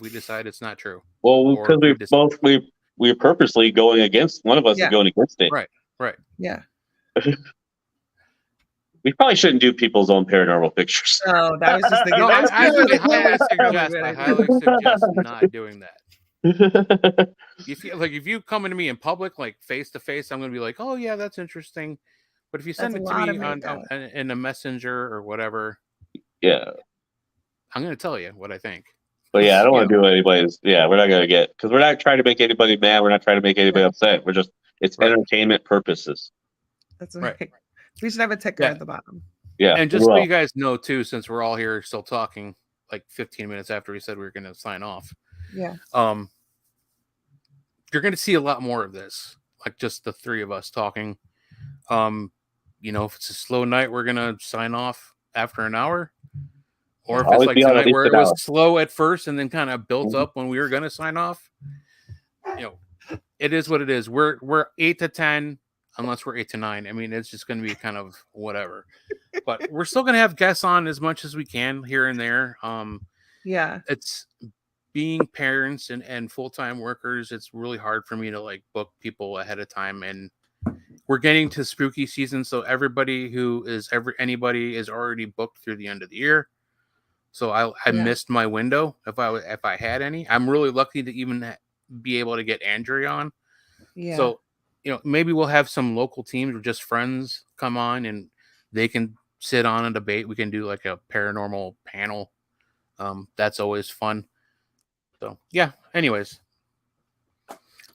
[SPEAKER 1] decide it's not true.
[SPEAKER 3] Well, because we're purposely going against, one of us is going against it.
[SPEAKER 1] Right.
[SPEAKER 2] Yeah.
[SPEAKER 3] We probably shouldn't do people's own paranormal pictures.
[SPEAKER 2] Oh, that was just thinking.
[SPEAKER 1] I highly suggest not doing that. If you come into me in public, like face to face, I'm going to be like, oh yeah, that's interesting. But if you send it to me in a messenger or whatever, I'm going to tell you what I think.
[SPEAKER 3] But I don't want to do anybody's. We're not going to because we're not trying to make anybody mad. We're not trying to make anybody upset. We're just, it's entertainment purposes.
[SPEAKER 2] That's right. We should have a ticker at the bottom.
[SPEAKER 3] Yeah.
[SPEAKER 1] And just so you guys know too, since we're all here still talking like 15 minutes after we said we were going to sign off.
[SPEAKER 2] Yeah.
[SPEAKER 1] You're going to see a lot more of this, like just the three of us talking. If it's a slow night, we're going to sign off after an hour. Or if it's like tonight where it was slow at first and then kind of built up when we were going to sign off, it is what it is. We're 8 to 10, unless we're 8 to 9. I mean, it's just going to be kind of whatever. But we're still going to have guests on as much as we can here and there. It's being parents and full-time workers. It's really hard for me to like book people ahead of time, and we're getting to spooky season, so anybody is already booked through the end of the year. So I missed my window if I had any. I'm really lucky to even be able to get Andrea on. Yeah. So maybe we'll have some local teams or just friends come on and they can sit on a debate. We can do like a paranormal panel. That's always fun. So anyways,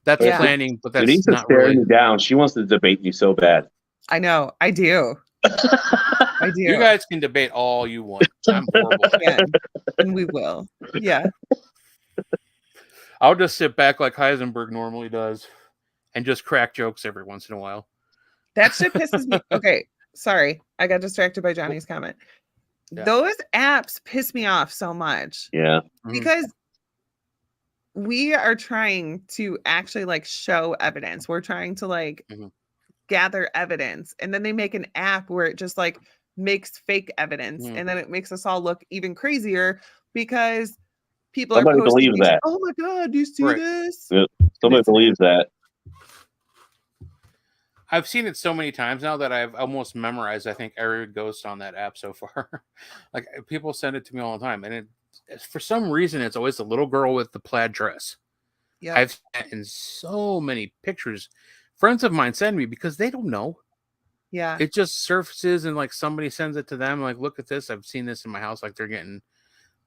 [SPEAKER 1] that's planning, but that's
[SPEAKER 3] Denise's
[SPEAKER 1] not really
[SPEAKER 3] me down. She wants to debate you so bad.
[SPEAKER 2] I know. I do. I do.
[SPEAKER 1] You guys can debate all you want. I'm horrible.
[SPEAKER 2] And we will. Yeah.
[SPEAKER 1] I'll just sit back like Heisenberg normally does and just crack jokes every once in a while.
[SPEAKER 2] That shit pisses me. Okay. Sorry. I got distracted by Johnny's comment. Yeah. Those apps piss me off so much.
[SPEAKER 3] Yeah.
[SPEAKER 2] Because we are trying to actually like show evidence. We're trying to like gather evidence, and then they make an app where it just like makes fake evidence, and then it makes us all look even crazier because people are
[SPEAKER 3] believes that.
[SPEAKER 2] Oh my god, do you see this?
[SPEAKER 3] Yep. Somebody believes that.
[SPEAKER 1] I've seen it so many times now that I've almost memorized, I think, every ghost on that app so far. Like people send it to me all the time, and for some reason it's always the little girl with the plaid dress. Yeah, I've seen it in so many pictures. Friends of mine send me because they don't know.
[SPEAKER 2] Yeah.
[SPEAKER 1] It just surfaces and like somebody sends it to them. Like, look at this. I've seen this in my house. Like they're getting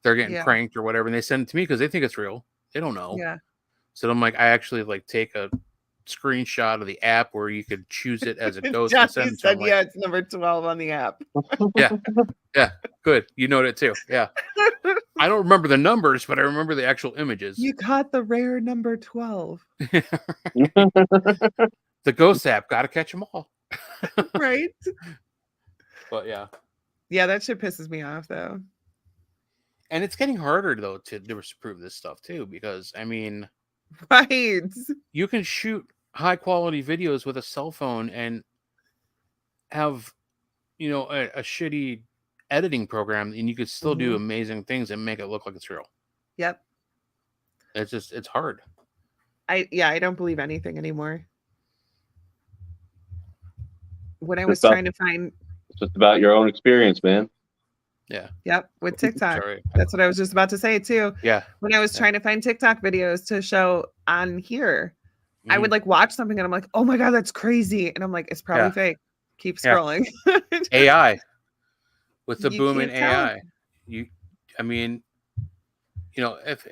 [SPEAKER 1] pranked or whatever. And they send it to me because they think it's real. They don't know.
[SPEAKER 2] Yeah.
[SPEAKER 1] So I'm like, I actually like take a screenshot of the app where you could choose it as a ghost.
[SPEAKER 2] Johnny
[SPEAKER 1] and send
[SPEAKER 2] said, yeah, it's number 12 on the app.
[SPEAKER 1] Yeah, good. You know it too. Yeah. I don't remember the numbers, but I remember the actual images.
[SPEAKER 2] You caught the rare number 12.
[SPEAKER 1] The ghost app, gotta catch them all.
[SPEAKER 2] Right?
[SPEAKER 1] But yeah.
[SPEAKER 2] Yeah, that shit pisses me off though.
[SPEAKER 1] And it's getting harder though to disprove this stuff too, because I mean,
[SPEAKER 2] right,
[SPEAKER 1] you can shoot high quality videos with a cell phone and have, you know, a shitty editing program, and you could still do amazing things and make it look like it's real.
[SPEAKER 2] Yep.
[SPEAKER 1] It's hard.
[SPEAKER 2] I don't believe anything anymore. When I was trying to find,
[SPEAKER 3] it's just about your own experience, man.
[SPEAKER 1] Yeah.
[SPEAKER 2] Yep. With TikTok. That's what I was just about to say too.
[SPEAKER 1] Yeah.
[SPEAKER 2] When I was trying to find TikTok videos to show on here, I would like watch something and I'm like, oh my God, that's crazy. And I'm like, it's probably fake. Keep scrolling.
[SPEAKER 1] AI. With the boom in AI. I mean, you know, if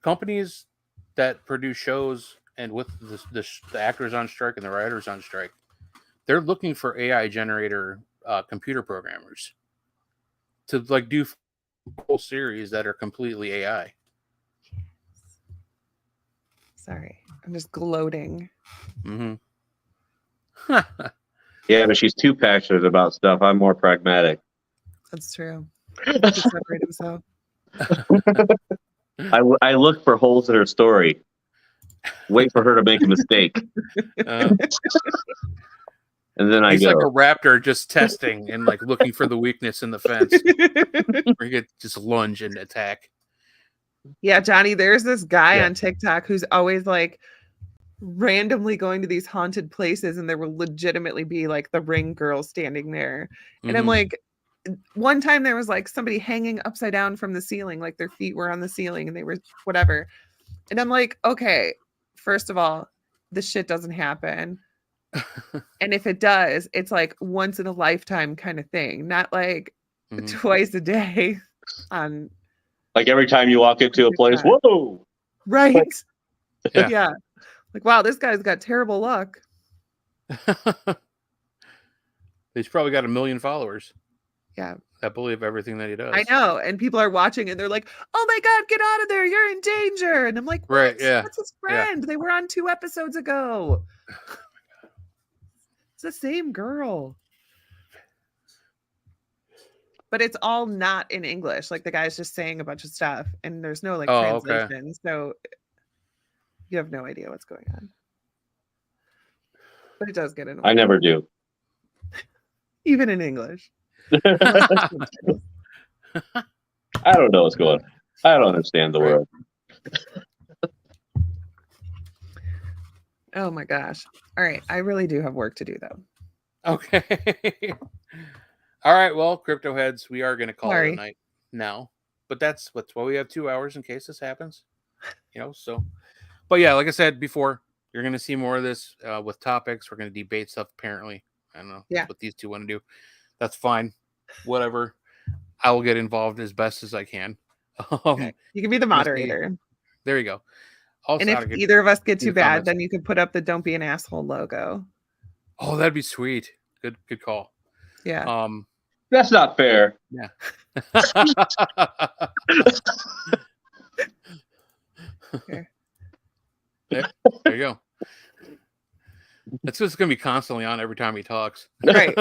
[SPEAKER 1] companies that produce shows and with the actors on strike and the writers on strike, they're looking for AI generator computer programmers to like do whole series that are completely AI.
[SPEAKER 2] Sorry, I'm just gloating.
[SPEAKER 3] Yeah, but she's too passionate about stuff. I'm more pragmatic.
[SPEAKER 2] That's true. He can separate himself.
[SPEAKER 3] I look for holes in her story. Wait for her to make a mistake. And then
[SPEAKER 1] He's like a raptor just testing and like looking for the weakness in the fence. Where he could just lunge and attack.
[SPEAKER 2] Yeah, Johnny, there's this guy on TikTok who's always like randomly going to these haunted places, and there will legitimately be like the Ring girl standing there. And I'm like, one time there was like somebody hanging upside down from the ceiling, like their feet were on the ceiling and they were whatever. And I'm like, okay, first of all, this shit doesn't happen. And if it does, it's like once in a lifetime kind of thing, not like twice a day on
[SPEAKER 3] like every time you walk into a place, whoa.
[SPEAKER 2] Right. Yeah. Like, wow, this guy's got terrible luck.
[SPEAKER 1] He's probably got 1 million followers.
[SPEAKER 2] Yeah.
[SPEAKER 1] That believe everything that he does.
[SPEAKER 2] I know. And people are watching and they're like, oh my God, get out of there. You're in danger. And I'm like, what?
[SPEAKER 1] Right, yeah.
[SPEAKER 2] That's his friend. Yeah. They were on 2 episodes ago. It's the same girl. But it's all not in English. Like the guy's just saying a bunch of stuff and there's no like translation. Okay. So you have no idea what's going on. But it does get annoying.
[SPEAKER 3] I never do.
[SPEAKER 2] Even in English.
[SPEAKER 3] I don't know what's going on. I don't understand the word.
[SPEAKER 2] Oh my gosh. All right. I really do have work to do though.
[SPEAKER 1] Okay. All right. Well, crypto heads, we are going to call it a night now. But that's why we have 2 hours in case this happens. You know, so. But yeah, like I said before, you're going to see more of this with topics. We're going to debate stuff, apparently. I don't know what these two want to do. That's fine. Whatever. I will get involved as best as I can.
[SPEAKER 2] Okay. You can be the moderator.
[SPEAKER 1] There you go. Also,
[SPEAKER 2] and if either of us get too bad, then you can put up the "Don't be an asshole" logo.
[SPEAKER 1] Oh, that'd be sweet. Good call.
[SPEAKER 2] Yeah.
[SPEAKER 3] That's not fair.
[SPEAKER 1] Yeah.
[SPEAKER 2] Okay.
[SPEAKER 1] There you go. It's just going to be constantly on every time he talks.
[SPEAKER 2] Right.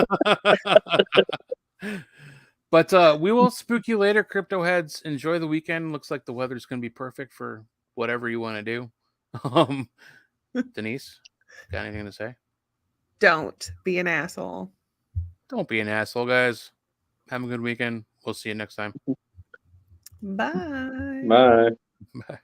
[SPEAKER 1] But we will spook you later, crypto heads. Enjoy the weekend. Looks like the weather's going to be perfect for whatever you want to do. Denise, got anything to say?
[SPEAKER 2] Don't be an asshole.
[SPEAKER 1] Don't be an asshole, guys. Have a good weekend. We'll see you next time.
[SPEAKER 2] Bye.
[SPEAKER 3] Bye.
[SPEAKER 1] Bye.